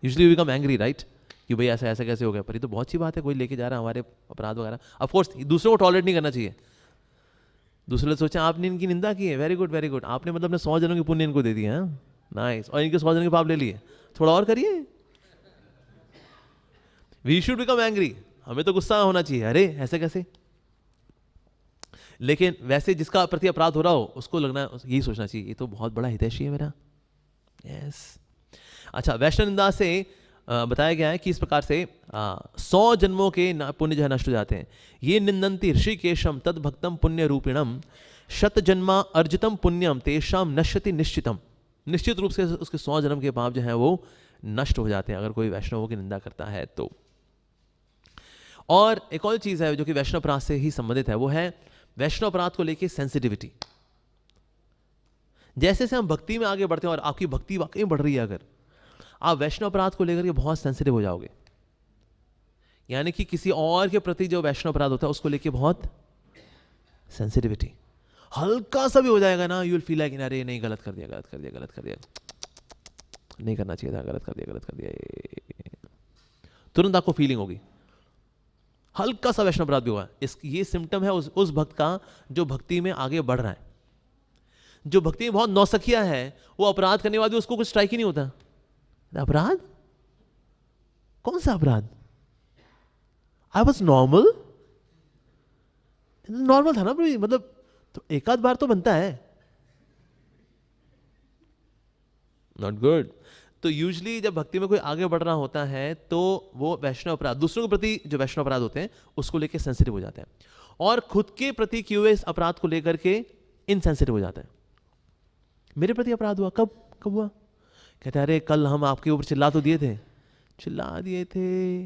Speaker 1: Usually we become angry right, कि भाई ऐसा ऐसा कैसे हो गया, पर ये तो बहुत अच्छी बात है, कोई लेके जा रहा है हमारे अपराध वगैरह। ऑफ कोर्स दूसरों को टॉलरेट नहीं करना चाहिए। दूसरे लोग सोचें आपने इनकी निंदा की है, वेरी गुड वेरी गुड, आपने मतलब अपने 100 जन्म के पुण्य इनको दे दिए हैं, नाइस, और इनके 100 जन्म के पाप ले लिए, थोड़ा और करिए। वी शुड बिकम एंग्री, हमें तो गुस्सा होना चाहिए, अरे ऐसे कैसे। लेकिन वैसे जिसका प्रति अपराध हो रहा हो उसको लगना, यही सोचना चाहिए ये तो बहुत बड़ा हितैषी है मेरा, यस। अच्छा, वैष्णव निंदा से बताया गया है कि इस प्रकार से 100 जन्मों के पुण्य जो है नष्ट हो जाते हैं। ये निंदन्ति ऋषिकेशम तद भक्तम पुण्य रूपिणम शत जन्मा अर्जितम पुण्यम तेषाम नश्यति निश्चितम। निश्चित रूप से उसके 100 जन्म के पाप जो है वो नष्ट हो जाते हैं अगर कोई वैष्णवों की निंदा करता है तो। और एक और चीज है जो कि वैष्णव अपराध से ही संबंधित है, वो है वैष्णव अपराध को लेकर सेंसिटिविटी। जैसे से हम भक्ति में आगे बढ़ते हैं और आपकी भक्ति वाकई बढ़ रही है, अगर आप वैष्णव अपराध को लेकर के बहुत सेंसिटिव हो जाओगे, यानी कि किसी और के प्रति जो वैष्णव अपराध होता है उसको लेकर बहुत सेंसिटिविटी, हल्का सा भी हो जाएगा ना, यू विल फील लाइक अरे नहीं, गलत कर दिया, गलत कर दिया, गलत कर दिया, नहीं करना चाहिए था, गलत कर दिया, गलत कर दिया, तुरंत आपको फीलिंग होगी। हल्का सा वैष्णव अपराध भी हुआ, ये सिम्टम है उस भक्त का जो भक्ति में आगे बढ़ रहा है। जो भक्ति में बहुत नौसखिया है वो अपराध करने के बाद भी उसको कुछ स्ट्राइक ही नहीं होता। अपराध? कौन सा अपराध? आई वॉज नॉर्मल, नॉर्मल था ना, मतलब तो एक आध बार तो बनता है, नॉट गुड। तो यूजली जब भक्ति में कोई आगे बढ़ रहा होता है तो वो वैष्णव अपराध, दूसरों के प्रति जो वैष्णव अपराध होते हैं उसको लेकर सेंसिटिव हो जाता है, और खुद के प्रति किए हुए अपराध को लेकर के इनसेंसिटिव हो जाता है। मेरे प्रति अपराध हुआ, कब हुआ? कहते हैं अरे कल हम आपके ऊपर चिल्ला तो दिए थे, चिल्ला दिए थे,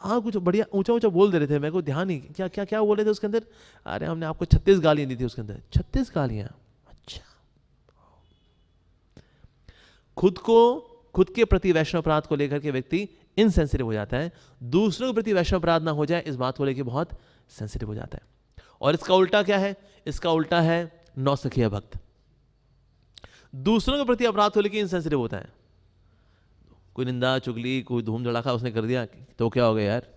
Speaker 1: हाँ कुछ बढ़िया ऊंचा ऊंचा बोल दे रहे थे, मेरे को ध्यान नहीं, क्या क्या क्या बोल रहे थे उसके अंदर, अरे हमने आपको 36 गालियां दी थी उसके अंदर, 36 गालियां। अच्छा, खुद के प्रति वैष्णव अपराध को लेकर के व्यक्ति इनसेंसिटिव हो जाता है, दूसरों के प्रति वैष्णव अपराध ना हो जाए इस बात को लेकर बहुत सेंसिटिव हो जाता है। और इसका उल्टा क्या है? इसका उल्टा है नौसखिया भक्त, दूसरों के प्रति अपराध को लेकर इनसेंसिटिव होता है। कोई निंदा चुगली कोई धूम धड़ाका उसने कर दिया तो क्या हो गया यार,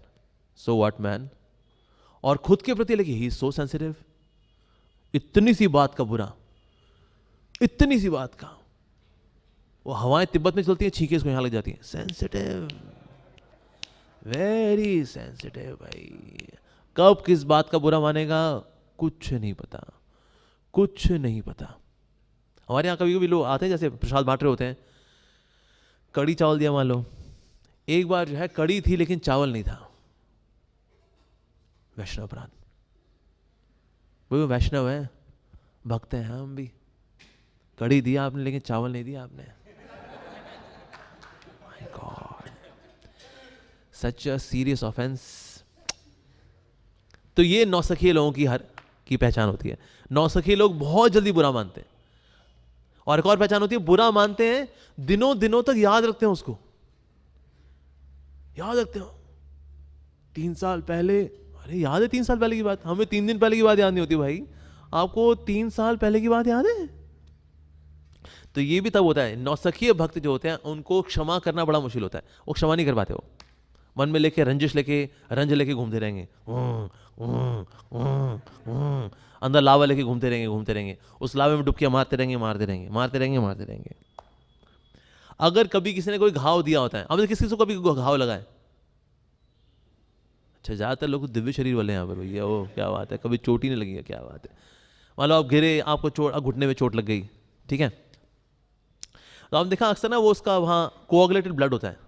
Speaker 1: सो व्हाट मैन। और खुद के प्रति लेकिन ही सो सेंसिटिव, इतनी सी बात का बुरा, इतनी सी बात का, वो हवाएं तिब्बत में चलती हैं, छींके इसको यहां लग जाती हैं, सेंसिटिव, वेरी सेंसिटिव। भाई कब किस बात का बुरा मानेगा कुछ नहीं पता, कुछ नहीं पता। हमारे यहाँ कभी कभी लोग आते हैं, जैसे प्रसाद बांट रहे होते हैं, कड़ी चावल दिया मान लो, एक बार जो है कड़ी थी लेकिन चावल नहीं था, वैष्णव अपराध। वो वैष्णव है, भक्त हैं हम भी, कड़ी दिया आपने लेकिन चावल नहीं दिया आपने, my God, such a serious offence. तो ये नौसखिए लोगों की पहचान होती है। नौसखिए लोग बहुत जल्दी बुरा मानते हैं, और एक और पहचान होती है, बुरा मानते हैं दिनों दिनों तक याद रखते हैं उसको, याद रखते हो 3 साल पहले, अरे याद है 3 साल पहले की बात, हमें 3 दिन पहले की बात याद नहीं होती भाई, आपको 3 साल पहले की बात याद है। तो ये भी तब होता है, नौसखिए भक्त जो होते हैं उनको क्षमा करना बड़ा मुश्किल होता है, वो क्षमा नहीं कर पाते, वो मन में लेके रंज लेके घूमते रहेंगे, अंदर लावा लेके घूमते रहेंगे, उस लावे में डुबकियां मारते रहेंगे। अगर कभी किसी ने कोई घाव दिया होता है, अब किसी को कभी घाव लगा है, अच्छा ज्यादातर लोग दिव्य शरीर वाले हैं यहाँ पर भैया, वो क्या बात है, कभी चोट ही नहीं लगी है, क्या बात है। मान लो आप गिरे, आपको चोट, घुटने में चोट लग गई, ठीक है, तो आपने देखा अक्सर ना वो उसका वहाँ कोआगुलेटेड ब्लड होता है,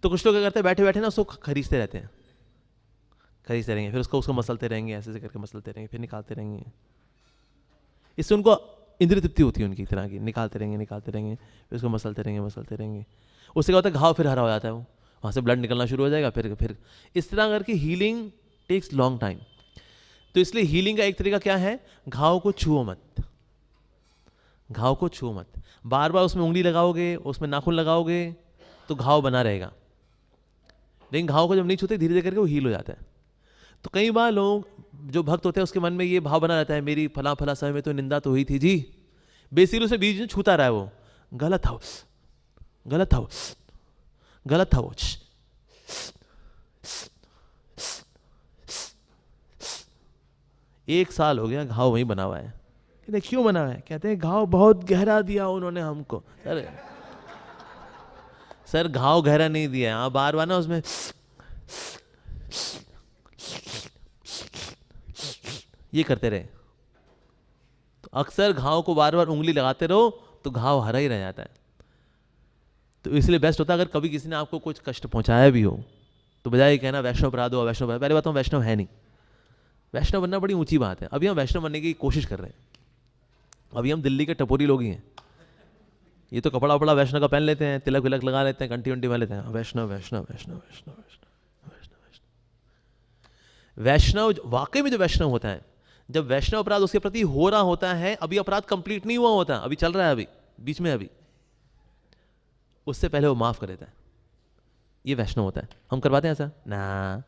Speaker 1: तो कुछ लोग क्या करते हैं, बैठे बैठे ना उसको खरीदते रहेंगे, फिर उसको मसलते रहेंगे, ऐसे करके मसलते रहेंगे, फिर निकालते रहेंगे। इससे उनको इंद्रिय तृप्ति होती है उनकी तरह की, निकालते रहेंगे, फिर उसको मसलते रहेंगे। उससे क्या होता है, घाव फिर हरा हो जाता है, वो वहाँ से ब्लड निकलना शुरू हो जाएगा, फिर इस तरह करके हीलिंग टेक्स लॉन्ग टाइम। तो इसलिए हीलिंग का एक तरीका क्या है, घाव को छुओ मत, घाव को छुओ मत। बार बार उसमें उंगली लगाओगे, उसमें नाखून लगाओगे तो घाव बना रहेगा, लेकिन घाव को जब नहीं छूते धीरे धीरे करके वो हील हो जाता है। तो कई बार लोग जो भक्त होते हैं उसके मन में ये भाव बना रहता है, मेरी फला फला समय में तो निंदा तो हुई थी जी, बेसिकली उसे बीच में छूता रहा है वो, गलत था वो, गलत था वो, गलत था वो। एक साल हो गया घाव वहीं बना हुआ है। कहते क्यों बना हुआ है, कहते हैं घाव बहुत गहरा दिया उन्होंने हमको। सर घाव गहरा नहीं दिया, आप बार बार ना उसमें ये करते रहे तो अक्सर घाव को बार बार उंगली लगाते रहो तो घाव हरा ही रह जाता है। तो इसलिए बेस्ट होता है अगर कभी किसी ने आपको कुछ कष्ट पहुंचाया भी हो तो बजाय कहना वैष्णव अपराध हो, वैष्णव, पहले बात हम वैष्णव है नहीं, वैष्णव बनना बड़ी ऊंची बात है। अभी हम वैष्णव बनने की कोशिश कर रहे हैं, अभी हम दिल्ली के टपोरी लोग ही हैं। ये तो कपड़ा वपड़ा वैष्णव का पहन लेते हैं, तिलक विलक लगा लेते हैं, कंठी वंटी में लेते हैं, वैष्णव वैष्णव वैष्णव वैष्णव वैष्णव वैष्णव। वैष्णव वाकई में जो वैष्णव होता है, जब वैष्णव अपराध उसके प्रति हो रहा होता है, अभी अपराध कंप्लीट नहीं हुआ होता, अभी चल रहा है, अभी बीच में, अभी उससे पहले वो माफ कर देता है, ये वैष्णव होता है। हम करवाते हैं ऐसा ना,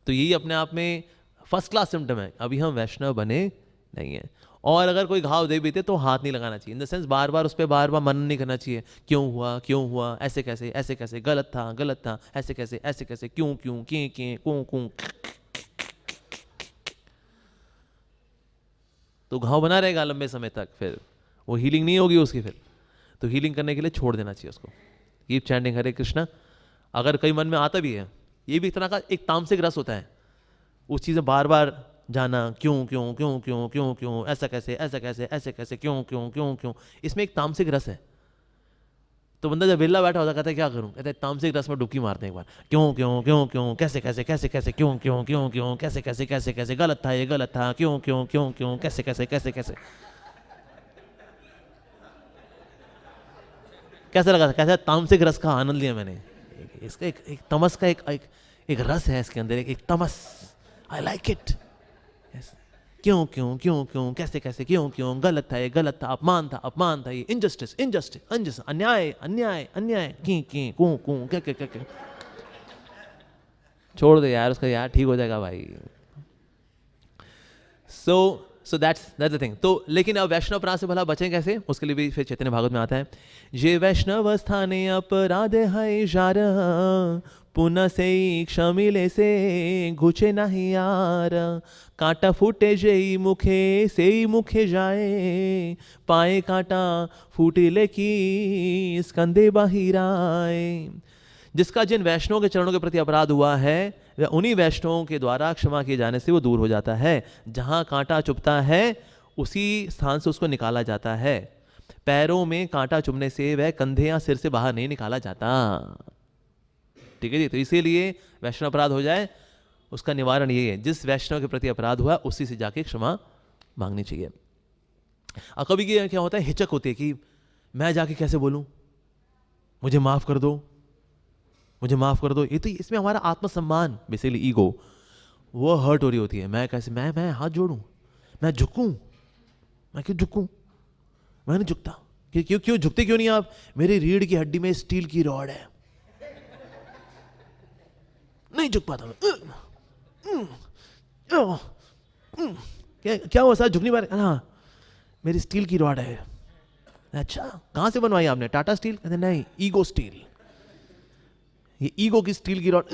Speaker 1: तो यही अपने आप में फर्स्ट क्लास सिम्टम है, अभी हम वैष्णव बने नहीं है। और अगर कोई घाव दे भी थे तो हाथ नहीं लगाना चाहिए, इन द सेंस बार बार उस पर बार बार मनन नहीं करना चाहिए, क्यों हुआ, ऐसे कैसे, गलत था, ऐसे कैसे, क्यों क्यों, तो घाव बना रहेगा लंबे समय तक, फिर वो हीलिंग नहीं होगी उसकी। फिर तो हीलिंग करने के लिए छोड़ देना चाहिए उसको, कीप चैंटिंग हरे कृष्णा। अगर कई मन में आता भी है, ये भी एक तरह का एक तामसिक रस होता है, उस चीज़ में बार बार जाना, क्यों, ऐसा कैसे, क्यों, इसमें एक तामसिक रस है। तो बंदा जब वेला बैठा होता कहता है क्या करूं, कहता है तामसिक रस में डुबकी मारते हैं एक बार, क्यों, कैसे, क्यों, कैसे, गलत था ये, गलत था, क्यों, कैसे। कैसा लगा, कैसा तामसिक रस का आनंद लिया मैंने। इसका एक तमस का एक रस है इसके अंदर, एक तमस, आई लाइक इट। क्यों, कैसे, क्यों, गलत था ये, गलत था, अपमान था ये, इनजस्टिस, अन्याय, क्या छोड़ दे यार उसका, यार ठीक हो जाएगा भाई। So that's the thing. तो लेकिन अब वैष्णव अपराध से भला बचें कैसे, उसके लिए भी फिर चैतन्य भागवत में आता है, ये वैष्णव स्थाने अपराध है जार, पुनः से क्षमिले से घुचे नहीं यार, कांटा फूटे जई मुखे से मुखे जाए, पाए कांटा फूटिले की स्कंदे बाहिराए। जिसका जिन वैष्णवों के चरणों के प्रति अपराध हुआ है, वह उन्हीं वैष्णवों के द्वारा क्षमा किए जाने से वो दूर हो जाता है। जहां कांटा चुभता है उसी स्थान से उसको निकाला जाता है। पैरों में कांटा चुभने से वह कंधे या सिर से बाहर नहीं निकाला जाता, ठीक है जी। तो इसीलिए वैष्णव अपराध हो जाए उसका निवारण यही है, जिस वैष्णव के प्रति अपराध हुआ उसी से जाके क्षमा मांगनी चाहिए। और कभी क्या होता है, हिचक होती है कि मैं जाके कैसे बोलूं, मुझे माफ कर दो, मुझे माफ कर दो। ये तो इसमें हमारा आत्मसम्मान, बेसिकली ईगो, वो हर्ट हो रही होती है। मैं कैसे, मैं हाथ जोड़ूं, मैं झुकूं, मैं क्यों झुकूं, मैं नहीं झुकता। क्यों झुकते क्यों नहीं आप, मेरी रीढ़ की हड्डी में स्टील की रॉड है, नहीं झुक पाता मैं। क्या हुआ सर, झुक नहीं पा रहे? हाँ मेरी स्टील की रॉड है। अच्छा कहां से बनवाई आपने, टाटा स्टील? कहते नहीं, ईगो स्टील, ये ईगो की स्टील की रॉड।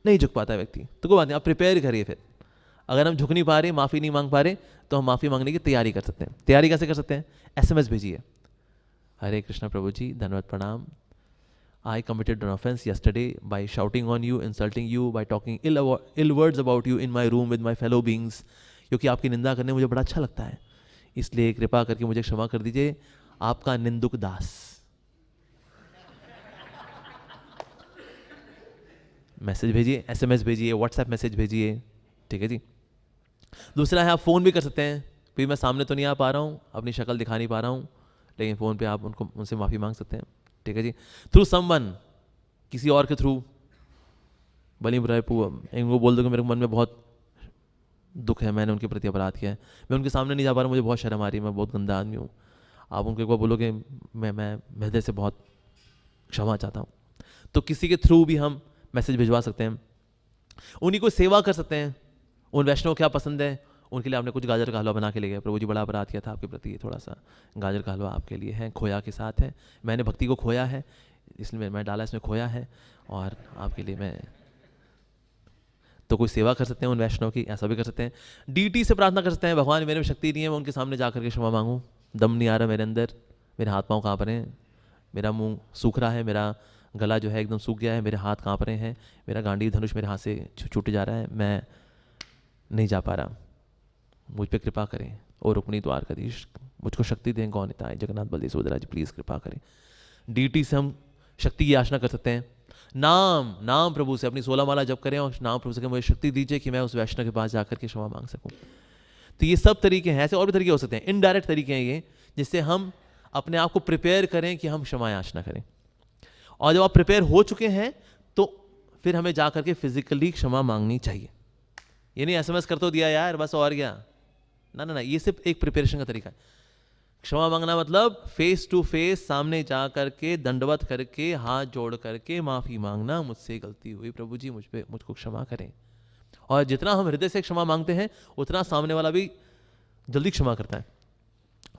Speaker 1: नहीं झुक पाता व्यक्ति। तो कोई बात नहीं, आप प्रिपेयर करिए। फिर अगर हम झुक नहीं पा रहे, माफी नहीं मांग पा रहे, तो हम माफी मांगने की तैयारी कर सकते हैं। तैयारी कैसे कर सकते हैं, SMS भेजिए, हरे कृष्णा प्रभु जी, धन्यवाद प्रणाम, I committed an offense yesterday by shouting on you, insulting you, by talking ill words about you in my room with my fellow beings. क्योंकि आपकी निंदा करने मुझे बड़ा अच्छा लगता है, इसलिए कृपा करके मुझे क्षमा कर दीजिए, आपका निंदुक दास। मैसेज भेजिए, SMS भेजिए, WhatsApp मैसेज भेजिए, ठीक है जी। दूसरा है, आप फ़ोन भी कर सकते हैं। फिर मैं सामने तो नहीं आ पा रहा हूँ, अपनी शक्ल दिखा नहीं पा रहा हूँ, लेकिन फ़ोन पे आप उनसे माफ़ी मांग सकते हैं, ठीक है जी। थ्रू समवन, किसी और के थ्रू, भली बुराई इनको बोल दो कि मेरे मन में बहुत दुख है, मैंने उनके प्रति अपराध किया है, मैं उनके सामने नहीं जा पा रहा, मुझे बहुत शर्म आ रही है, मैं बहुत गंदा आदमी हूँ, आप उनको एक बार बोलो कि मैं हृदय से बहुत क्षमा चाहता हूँ, तो किसी के थ्रू भी हम मैसेज भिजवा सकते हैं, उन्हीं को सेवा कर सकते हैं। उन वैष्णव क्या पसंद है, उनके लिए आपने कुछ गाजर का हलवा बना के ले गए, प्रभु जी बड़ा अपराध किया था आपके प्रति, थोड़ा सा गाजर का हलवा आपके लिए है, खोया के साथ है, मैंने भक्ति को खोया है, इसलिए मैं डाला इसमें खोया है, और आपके लिए मैं, तो कोई सेवा कर सकते हैं उन वैष्णव की, ऐसा भी कर सकते हैं। डीटी से प्रार्थना कर सकते हैं, भगवान मेरे में शक्ति नहीं है, मैं उनके सामने जा करके क्षमा मांगूँ, दम नहीं आ रहा मेरे अंदर, मेरे हाथ पाँव काँप रहे हैं, मेरा मुंह सूख रहा है, मेरा गला जो है एकदम सूख गया है, मेरे हाथ काँप रहे हैं, मेरा गांडी धनुष मेरे हाथ से छूट जा रहा है, मैं नहीं जा पा रहा, मुझ पर कृपा करें। और रुक्मिणी द्वारकाधीश मुझको शक्ति दें, गौनिताय जगन्नाथ बलदेव सुभद्रा जी प्लीज़ कृपा करें। डीटी से हम शक्ति की याचना कर सकते हैं। नाम प्रभु से अपनी 16 माला जप करें और नाम प्रभु से कि मुझे शक्ति दीजिए कि मैं उस वैष्णव के पास जाकर के क्षमा मांग सकूं। तो ये सब तरीके हैं, ऐसे और भी तरीके हो सकते हैं, इनडायरेक्ट तरीके हैं ये, जिससे हम अपने आप को प्रिपेयर करें कि हम क्षमा याचना करें। और जब आप प्रिपेयर हो चुके हैं तो फिर हमें जा करके फिजिकली क्षमा मांगनी चाहिए। ये नहीं SMS कर तो दिया यार बस और गया, ना, ये सिर्फ एक प्रिपरेशन का तरीका है। क्षमा मांगना मतलब फेस टू फेस सामने जा करके दंडवत करके हाथ जोड़ करके माफी मांगना, मुझसे गलती हुई प्रभु जी मुझको क्षमा करें। और जितना हम हृदय से क्षमा मांगते हैं उतना सामने वाला भी जल्दी क्षमा करता है।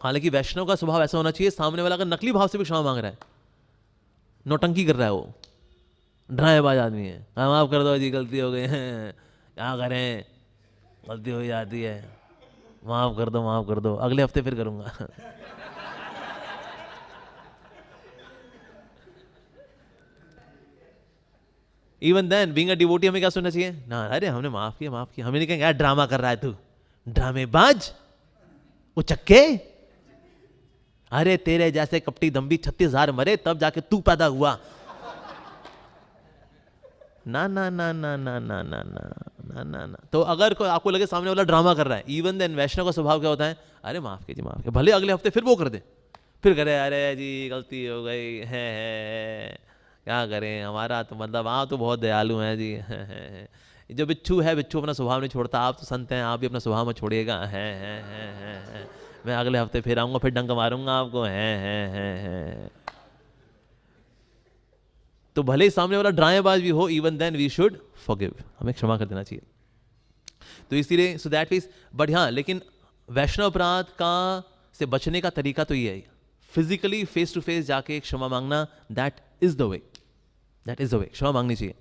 Speaker 1: हालांकि वैष्णव का स्वभाव ऐसा होना चाहिए, सामने वाला अगर नकली भाव से भी क्षमा मांग रहा है, नौटंकी कर रहा है, वो ड्रामेबाज आदमी है, हाँ माफ कर दो जी गलती हो गई है, क्या करें गलती हो जाती है, माफ कर दो अगले हफ्ते फिर करूंगा। Even then being a devotee हमें क्या सुनना चाहिए ना, अरे हमने माफ किया, हमें नहीं कहेंगे यार ड्रामा कर रहा है तू, ड्रामेबाज उचक्के, अरे तेरे जैसे कपटी दम्भी 36,000 मरे तब जाके तू पैदा हुआ। ना ना ना ना ना ना ना ना ना ना ना। तो अगर आपको लगे सामने वाला ड्रामा कर रहा है, इवन देन वैष्णव का स्वभाव क्या होता है, अरे माफ कीजिए, भले अगले हफ्ते फिर वो कर दे, फिर करे अरे जी गलती हो गई है, क्या करें, हमारा तो मतलब आप तो बहुत दयालु हैं जी, है। जो बिच्छू है, बिच्छू अपना स्वभाव नहीं छोड़ता, आप तो संत हैं, आप भी अपना स्वभाव मत छोड़िएगा, है। मैं अगले हफ्ते फिर आऊंगा, फिर डंक मारूंगा आपको, है। तो भले ही सामने वाला ड्रामेबाज भी हो, even then we should forgive, हमें क्षमा कर देना चाहिए। तो इसीलिए सो दैट मींस, बट हाँ, लेकिन वैष्णव अपराध का से बचने का तरीका तो ये है, फिजिकली फेस टू फेस जाके क्षमा मांगना, दैट इज द वे, क्षमा मांगनी चाहिए।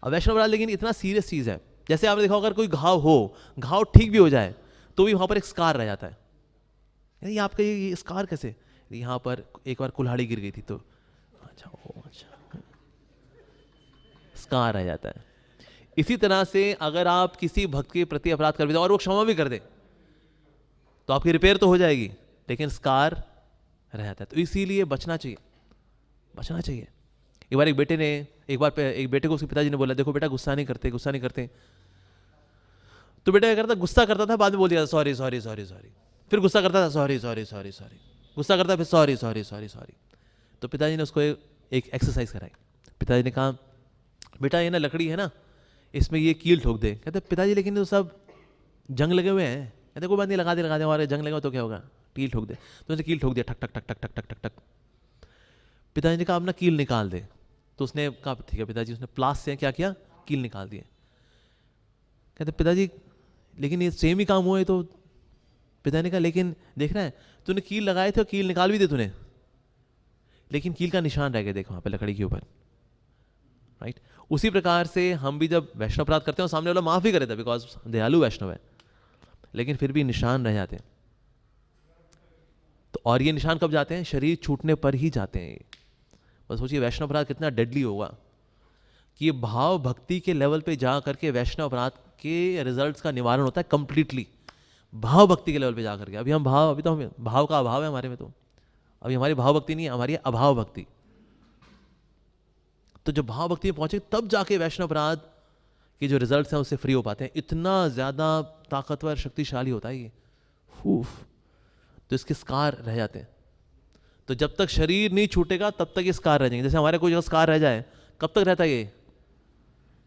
Speaker 1: अब वैष्णव अपराध लेकिन इतना सीरियस चीज है, जैसे आपने देखा अगर कोई घाव हो, घाव ठीक भी हो जाए तो भी वहां पर एक स्कार रह जाता है। यानी आपका ये स्कार कैसे, यहाँ पर एक बार कुल्हाड़ी गिर गई थी तो अच्छा स्कार रह जाता है। इसी तरह से अगर आप किसी भक्त के प्रति अपराध कर भी दो और वो क्षमा भी कर दे तो आपकी रिपेयर तो हो जाएगी, लेकिन स्कार रह जाता है। तो इसीलिए बचना चाहिए। एक बार एक बेटे को उसके पिताजी ने बोला, देखो बेटा गुस्सा नहीं करते। तो बेटा क्या करता, गुस्सा करता था, बाद में बोल दिया सॉरी, फिर गुस्सा करता था सॉरी, गुस्सा करता फिर सॉरी। तो पिताजी ने उसको एक एक्सरसाइज कराई। पिताजी ने कहा बेटा ये ना लकड़ी है ना, इसमें ये कील ठोक दे। कहते पिताजी लेकिन तो सब जंग लगे हुए हैं। कहते कोई बात नहीं, लगा दे हमारे जंग लगे तो क्या होगा, कील ठोक दे। तो उसने कील ठोक दिया, ठक ठक ठक। पिताजी ने कहा अब ना कील निकाल दे। तो उसने कहा ठीक है पिताजी। उसने प्लास से क्या किया, कील निकाल दिए। कहते पिताजी लेकिन ये सेम ही काम हुआ है। तो पिताजी ने कहा लेकिन देख रहा है तूने कील लगाए थे और कील निकाल भी दे तूने, लेकिन कील का निशान रह गया देख वहां पे लकड़ी के ऊपर, राइट। उसी प्रकार से हम भी जब वैष्णव अपराध करते हैं, सामने वाला माफ भी करे था बिकॉज दयालु वैष्णव है, लेकिन फिर भी निशान रह जाते हैं। तो और ये निशान कब जाते हैं, शरीर छूटने पर ही जाते हैं। बस सोचिए वैष्णव अपराध कितना डेडली होगा कि ये भाव भक्ति के लेवल पे जा करके वैष्णव अपराध के रिजल्ट्स का निवारण होता है कंप्लीटली, भाव भक्ति के लेवल पे जा करके। अभी तो हम भाव का अभाव है हमारे में, तो अभी हमारी भाव भक्ति नहीं है, हमारी अभाव भक्ति। तो जब भाव भक्ति में पहुंचे तब जाके वैष्णव अपराध के जो रिजल्ट्स हैं उससे फ्री हो पाते हैं। इतना ज्यादा ताकतवर शक्तिशाली होता है ये, तो इसके स्कार रह जाते हैं। तो जब तक शरीर नहीं छूटेगा तब तक ये स्कार रह जाएंगे। जैसे हमारे कोई जगह स्कार रह जाए, कब तक रहता है ये,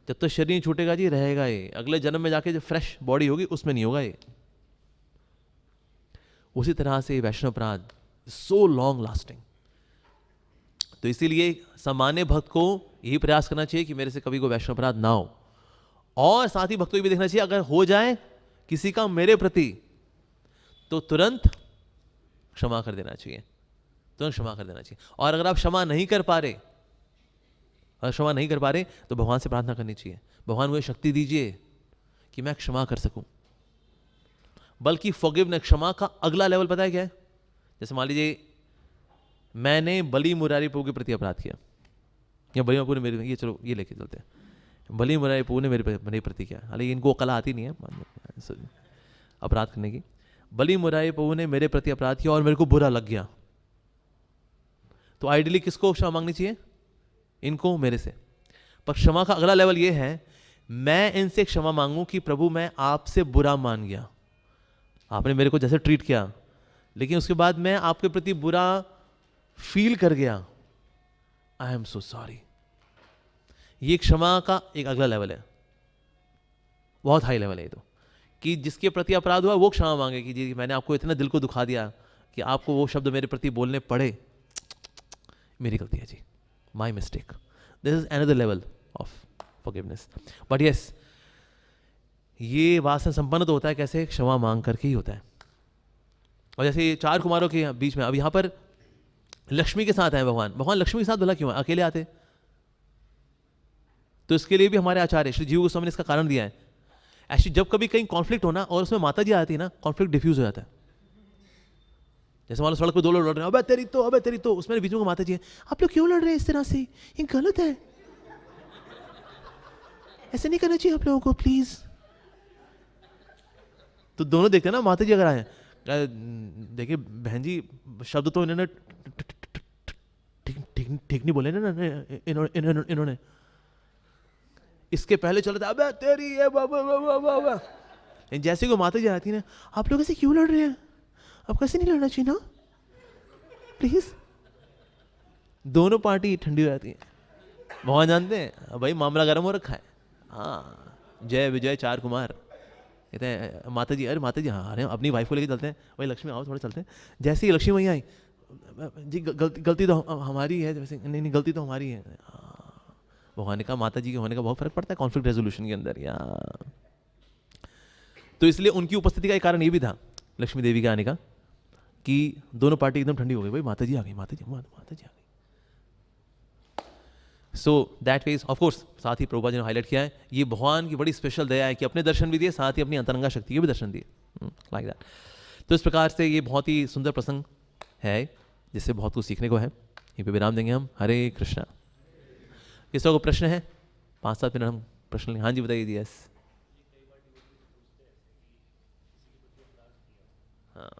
Speaker 1: जब तक शरीर नहीं छूटेगा जी रहेगा ये, अगले जन्म में जाके जो फ्रेश बॉडी होगी उसमें नहीं होगा ये। उसी तरह से वैष्णव अपराध सो लॉन्ग लास्टिंग। तो इसीलिए सामान्य भक्त को यही प्रयास करना चाहिए कि मेरे से कभी कोई वैष्णव अपराध ना हो, और साथ ही भक्तों को भी देखना चाहिए अगर हो जाए किसी का मेरे प्रति तो तुरंत क्षमा कर देना चाहिए, तुरंत क्षमा कर देना चाहिए। और अगर आप क्षमा नहीं कर पा रहे, तो भगवान से प्रार्थना करनी चाहिए, भगवान मुझे शक्ति दीजिए कि मैं क्षमा कर सकूं। बल्कि फॉरगिवनेस, क्षमा का अगला लेवल पता है क्या है? जैसे मान लीजिए मैंने बली मुरारी प्रभु के प्रति अपराध किया, या बली मुरारी मेरे, ये चलो ये लेके चलते हैं, बली मुरारी प्रभु ने मेरे प्रति किया, हालांकि इनको कला आती नहीं है अपराध करने की। बली मुरारी प्रभु ने मेरे प्रति अपराध किया और मेरे को बुरा लग गया, तो आइडियली किसको क्षमा मांगनी चाहिए? इनको, मेरे से। पर क्षमा का अगला लेवल ये है, मैं इनसे क्षमा मांगूं कि प्रभु मैं आपसे बुरा मान गया, आपने मेरे को जैसे ट्रीट किया, लेकिन उसके बाद मैं आपके प्रति बुरा फील कर गया, आई एम सो सॉरी। ये क्षमा का एक अगला लेवल है, बहुत हाई लेवल है ये तो, कि जिसके प्रति अपराध हुआ वो क्षमा मांगे कि जी मैंने आपको इतना दिल को दुखा दिया कि आपको वो शब्द मेरे प्रति बोलने पड़े, मेरी गलती है जी, my mistake. This is another level of forgiveness. But yes, ये वासना संपन्न तो होता है कैसे? क्षमा मांग करके ही होता है। और जैसे 4 कुमारों के बीच में, अब यहां पर लक्ष्मी के साथ आए भगवान लक्ष्मी के साथ भला क्यों अकेले आते? तो इसके लिए भी हमारे आचार्य श्री जीव गोस्वामी ने इसका कारण दिया है। ऐसी जब कभी कहीं कॉन्फ्लिक्ट होना और उसमें माता जी आती है ना, कॉन्फ्लिक्ट डिफ्यूज हो जाता है। जैसे मान लो सड़क पे 2 लोग लड़ रहे हैं, अबे तेरी तो, उसमें बीच में माता जी है, आप लोग क्यों लड़ रहे हैं इस तरह से, ये गलत है, ऐसे नहीं करना चाहिए आप लोगों को, प्लीज। तो दोनों देखते हैं ना, माता जी अगर आए, देखिए बहन जी शब्द तो इन्होंने ठीक नहीं बोले ना इन्होंने, इसके पहले चले था अबे तेरी है बाबा। जैसे कोई माता जी आती है ना, आप लोग ऐसे क्यों लड़ रहे हैं, आप कैसे नहीं लड़ना चाहिए ना, प्लीज। दोनों पार्टी ठंडी हो जाती है। भगवान जानते हैं भाई मामला गर्म हो रखा है। हाँ, जय विजय 4 कुमार कहते हैं, माता जी अरे माता जी हाँ अरे अपनी वाइफ को लेके चलते हैं, भाई लक्ष्मी आओ थोड़ा चलते हैं। जैसे ही लक्ष्मी वहीं आई, जी गलती तो हमारी है, जैसे नहीं गलती तो हमारी है। भगवान का माता जी के होने का बहुत फर्क पड़ता है कॉन्फ्लिक्ट रेजोल्यूशन के अंदर यार। तो इसलिए उनकी उपस्थिति का एक कारण ये भी था लक्ष्मी देवी के आने का, कि दोनों पार्टी एकदम ठंडी हो गई, भाई माता जी आ गई, माता जी आ गई। So that ways of course, साथ ही प्रभुपाद जी ने हाईलाइट किया है, ये भगवान की बड़ी स्पेशल दया है कि अपने दर्शन भी दिए, साथ ही अपनी अंतरंगा शक्ति के भी दर्शन दिए, लाइक दैट। तो इस प्रकार से ये बहुत ही सुंदर प्रसंग है, जिससे बहुत कुछ सीखने को है। यहीं पे विराम देंगे हम। हरे कृष्णा। किसी को प्रश्न है? 5-7 मिनट हम प्रश्न लेंगे। हाँ जी बताइए। यस, हाँ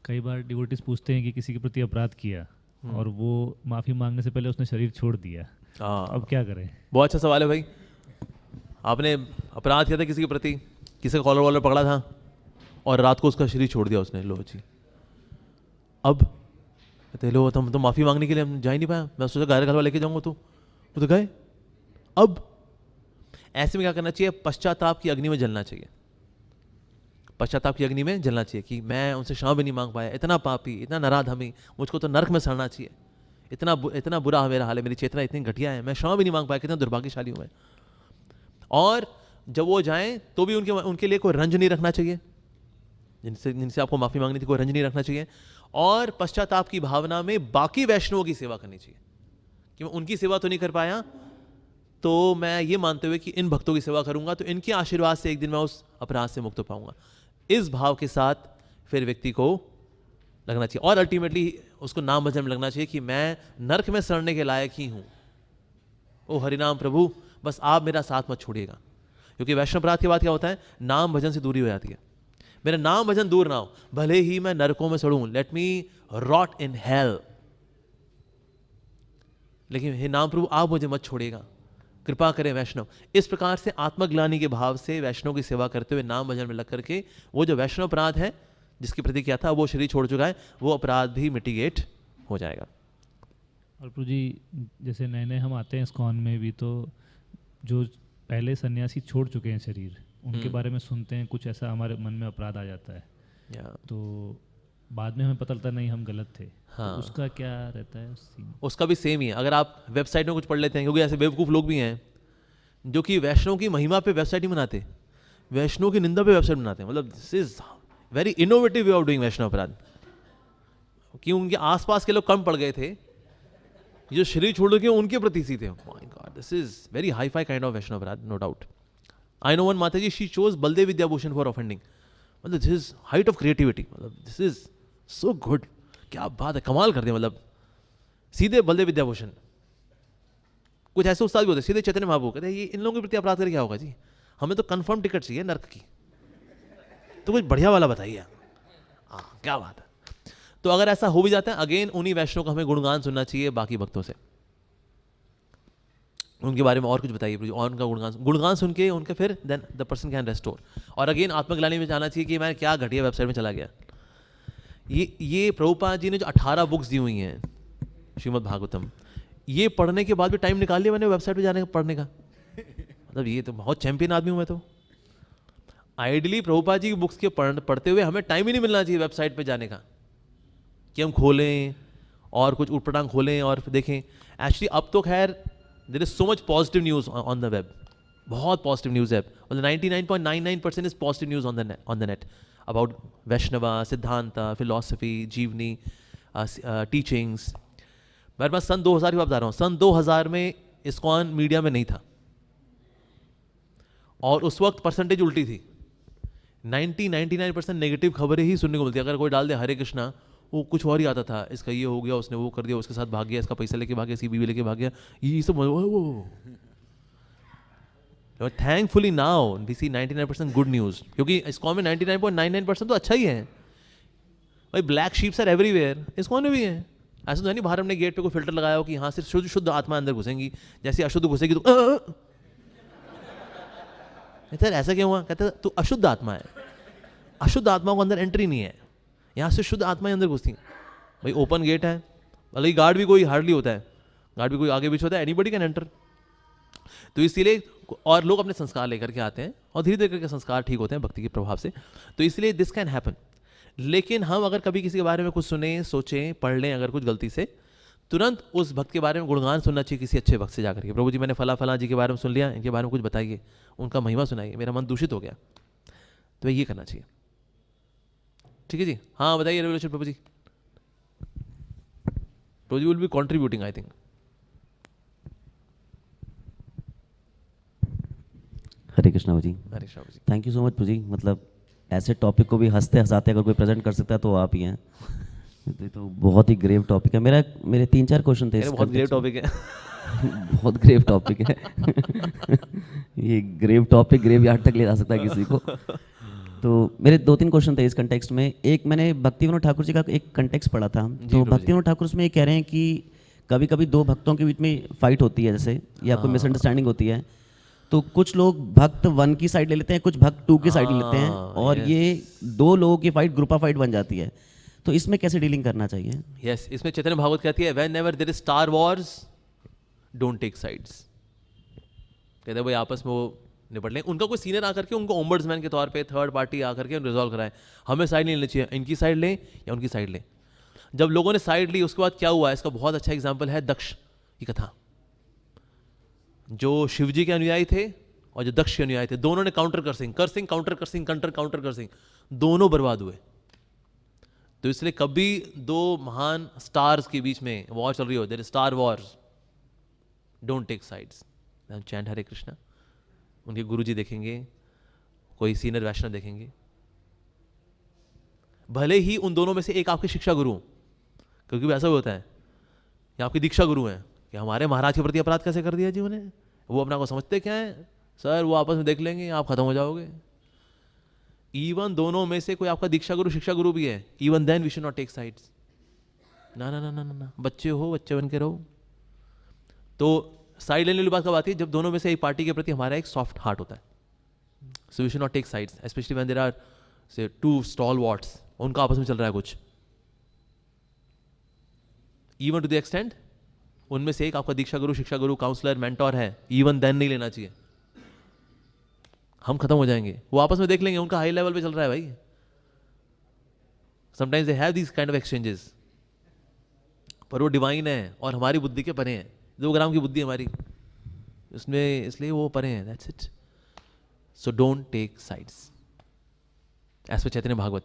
Speaker 2: कई बार डिवोटीज पूछते हैं कि किसी के प्रति अपराध किया और वो माफी मांगने से पहले उसने शरीर छोड़ दिया, अब क्या करें?
Speaker 1: बहुत अच्छा सवाल है भाई। आपने अपराध किया था किसी के प्रति, किसी का कॉलर वॉलर पकड़ा था और रात को उसका शरीर छोड़ दिया उसने, लो जी अब कहते लो तुम तो माफी मांगने के लिए हम जा ही नहीं पाया, मैं सोचा घर घर लेके जाऊंगा, तो गए। अब ऐसे में क्या करना चाहिए? पश्चाताप की अग्नि में जलना चाहिए, पश्चाताप की अग्नि में जलना चाहिए कि मैं उनसे क्षमा भी नहीं मांग पाया, इतना पापी, इतना नराधमी, मुझको तो नरक में सड़ना चाहिए, इतना बुरा मेरा हाल है, मेरी चेतना इतनी घटिया है, मैं क्षमा भी नहीं मांग पाया, कितना दुर्भाग्यशाली हूं मैं। और जब वो जाएं तो भी उनके लिए कोई रंज नहीं रखना चाहिए, जिनसे आपको माफी मांगनी थी कोई रंज नहीं रखना चाहिए। और पश्चाताप की भावना में बाकी वैष्णवों की सेवा करनी चाहिए कि मैं उनकी सेवा तो नहीं कर पाया, तो मैं ये मानते हुए कि इन भक्तों की सेवा करूंगा तो इनके आशीर्वाद से एक दिन मैं उस अपराध से मुक्त हो पाऊंगा। इस भाव के साथ फिर व्यक्ति को लगना चाहिए और अल्टीमेटली उसको नाम भजन में लगना चाहिए कि मैं नरक में सड़ने के लायक ही हूं। ओ हरिनाम प्रभु, बस आप मेरा साथ मत छोड़िएगा। क्योंकि वैष्णव अपराध के बाद क्या होता है? नाम भजन से दूरी हो जाती है। मेरा नाम भजन दूर ना हो, भले ही मैं नरकों में सड़ूं, let me rot in hell, लेकिन हे नाम प्रभु आप मुझे मत छोड़िएगा, कृपा करें वैष्णव। इस प्रकार से आत्मग्लानि के भाव से वैष्णव की सेवा करते हुए नाम भजन में लग करके वो जो वैष्णव अपराध है जिसके प्रति किया था वो शरीर छोड़ चुका है, वो अपराध भी मिटिगेट हो जाएगा।
Speaker 2: और प्रभु जी जैसे नए नए हम आते हैं इस्कॉन में भी, तो जो पहले सन्यासी छोड़ चुके हैं शरीर, उनके बारे में सुनते हैं, कुछ ऐसा हमारे मन में अपराध आ जाता है, तो बाद में हमें पता चलता नहीं हम गलत थे।
Speaker 1: हाँ,
Speaker 2: तो उसका क्या रहता है उस सीन?
Speaker 1: उसका भी सेम ही है। अगर आप वेबसाइट में कुछ पढ़ लेते हैं, क्योंकि ऐसे बेवकूफ़ लोग भी हैं जो कि वैष्णव की महिमा पे वेबसाइट ही बनाते, वैष्णव की निंदा पे वेबसाइट बनाते हैं। मतलब this is very innovative way of doing Vaishnav aparadh, कि उनके आसपास के लोग कम पड़ गए थे, जो शरीर छोड़ के उनके प्रति सी थे। My god, this is very hi fi kind of Vaishnav aparadh, no doubt. I know one mata ji, she chose Baladev Vidyabhushan for offending. मतलब this is height of creativity, मतलब दिस इज सो गुड, क्या बात है, कमाल कर दिया। मतलब सीधे बलदेव विद्याभूषण, कुछ ऐसे उस्ताद भी होते सीधे चैतन्य महाप्रभु कहते हैं ये इन लोगों के प्रति अपराध करके क्या होगा जी, हमें तो कंफर्म टिकट चाहिए नर्क की, तो कुछ बढ़िया वाला बताइए। हाँ, क्या बात है। तो अगर ऐसा हो भी जाता है, अगेन उन्हीं वैष्णव का हमें गुणगान सुनना चाहिए बाकी भक्तों से, उनके बारे में और कुछ बताइए, और उनका गुणगान सुन के उनके फिर then the person can restore. और अगेन आत्मग्लानि में जाना चाहिए कि मैं क्या घटिया वेबसाइट में चला गया। ये प्रभुपाद जी ने जो 18 बुक्स दी हुई हैं श्रीमद् भागवतम, ये पढ़ने के बाद भी टाइम निकाल लिया मैंने वेबसाइट पे जाने का, पढ़ने का। मतलब ये तो बहुत चैंपियन आदमी हूँ मैं तो। आइडियली प्रभुपाद जी की बुक्स के पढ़ते हुए हमें टाइम ही नहीं मिलना चाहिए वेबसाइट पे जाने का, कि हम खोलें और कुछ उटपटांग खोलें और देखें। एक्चुअली अब तो खैर there is so much positive news on the web, बहुत पॉजिटिव न्यूज़ है। मतलब 99.99% is positive news on the net about Vaishnava, siddhanta, philosophy, jivani, teachings. मेरे पास सन 2000 की बात बता रहा हूँ, सन 2000 में इस्कॉन मीडिया में नहीं था, और उस वक्त परसेंटेज उल्टी थी। 99% नेगेटिव खबरें ही सुनने को मिलती है। अगर कोई डाल दे हरे कृष्णा, वो कुछ और ही आता था, इसका ये हो गया, उसने वो कर दिया, उसके साथ भाग गया, इसका पैसा लेके भाग गया, इसकी बीवी लेके भाग गया, ये सब। Thankfully now we see 99% good news, क्योंकि इस्कॉन में 99.99% तो अच्छा ही है भाई। Black sheeps are everywhere, ISKCON में भी है। ऐसा तो है नहीं बाहर हमने गेट पे कोई फिल्टर लगाया हो कि यहाँ सिर्फ शुद्ध आत्मा अंदर घुसेंगी, जैसे अशुद्ध घुसेगी तो सर ऐसा क्यों हुआ? कहते तू अशुद्ध आत्मा है, अशुद्ध आत्मा को अंदर एंट्री नहीं है, यहाँ से शुद्ध आत्मा अंदर घुसती। भाई ओपन गेट है, भले गार्ड भी कोई हार्डली होता है, गार्ड भी कोई आगे पीछे होता है, एनीबडी कैन एंटर। तो इसीलिए, और लोग अपने संस्कार लेकर के आते हैं और धीरे धीरे करके संस्कार ठीक होते हैं भक्ति के प्रभाव से, तो इसलिए दिस कैन हैपन। लेकिन हम अगर कभी किसी के बारे में कुछ सुने, सोचें, पढ़ लें अगर कुछ गलती से, तुरंत उस भक्त के बारे में गुणगान सुनना चाहिए किसी अच्छे भक्त से जाकर के। प्रभु जी मैंने फला जी के बारे में सुन लिया, इनके बारे में कुछ बताइए, उनका महिमा सुनाइए, मेरा मन दूषित हो गया। तो ये करना चाहिए। ठीक है जी, हाँ बताइए revolution prabhu ji. Prabhu ji will be contributing I think.
Speaker 3: Hare Krishna ji.
Speaker 1: Hare Krishna ji.
Speaker 3: Thank you so much ji. मतलब ऐसे टॉपिक को भी हंसते हंसाते अगर कोई प्रेजेंट कर सकता है तो आप ही हैं। तो बहुत ही ग्रेव टॉपिक है। मेरे 3-4 क्वेश्चन थे।
Speaker 1: बहुत ग्रेव टॉपिक है।
Speaker 3: बहुत ग्रेव टॉपिक है। ये ग्रेव टॉपिक ग्रेव यार्ड तक ले जा सकता है किसी को। तो मेरे 2-3 क्वेश्चन थे इस कंटेक्स्ट में। एक, मैंने भक्ति विनोद ठाकुर जी का एक कंटेक्स्ट पढ़ा था, तो भक्ति विनोद ठाकुर उसमें ये कह रहे हैं कि कभी कभी दो भक्तों के बीच में फाइट होती है जैसे, या कोई मिसअंडरस्टैंडिंग होती है, तो कुछ लोग भक्त 1 की साइड ले लेते हैं, कुछ भक्त 2 की साइड ले लेते हैं, और ये 2 लोगों की फाइट ग्रुपा फाइट बन जाती है। तो इसमें कैसे डीलिंग करना चाहिए?
Speaker 1: यस, इसमें चैतन्य भागवत कहती है whenever there is star wars don't take sides. कहते हैं भाई आपस में वो निपट लें, उनका कोई सीनियर आकर के उनको ओम्बड्समैन के तौर पे थर्ड पार्टी आकर के रिजॉल्व कराए, हमें साइड नहीं लेनी चाहिए, इनकी साइड लें या उनकी साइड लें। जब लोगों ने साइड ली उसके बाद क्या हुआ, इसका बहुत अच्छा एग्जाम्पल है दक्ष की कथा। जो शिव जी के अनुयायी थे और जो दक्ष के अनुयायी थे, दोनों ने काउंटर कर सिंह काउंटर कर सिंह, दोनों बर्बाद हुए। तो इसलिए कभी 2 महान स्टार्स के बीच में वॉर चल रही हो, there is star wars, don't take sides, chant Hare Krishna. उनके गुरुजी देखेंगे, कोई सीनियर वैष्णव देखेंगे, भले ही उन दोनों में से एक आपके शिक्षा गुरु, क्योंकि ऐसा भी होता है, या आपकी दीक्षा गुरु हैं कि हमारे महाराज के प्रति अपराध कैसे कर दिया जी उन्हें, वो अपना को समझते क्या है सर, वो आपस में देख लेंगे, आप खत्म हो जाओगे। इवन दोनों में से कोई आपका दीक्षा गुरु शिक्षा गुरु भी है, even then we should not take sides. ना ना ना ना ना, बच्चे हो, बच्चे बन के रहो। तो साइड लेने वाली बात कब आती है, जब दोनों में से एक पार्टी के प्रति हमारा एक सॉफ्ट हार्ट होता है। So we should not take sides, specially when there are say 2 stalwarts, उनका आपस में चल रहा है कुछ, इवन टू द एक्सटेंट उनमें से एक आपका दीक्षा गुरु, शिक्षा गुरु, काउंसलर, मेंटोर है, इवन देन नहीं लेना चाहिए, हम खत्म हो जाएंगे। वो आपस में देख लेंगे, उनका हाई लेवल पे चल रहा है भाई। Sometimes they have these kind of exchanges, पर वो डिवाइन है और हमारी बुद्धि के परे हैं। 2 ग्राम की बुद्धि हमारी उसमें, इसलिए वो परे हैं। That's it. So don't take sides as per Chaitanya Bhagavat,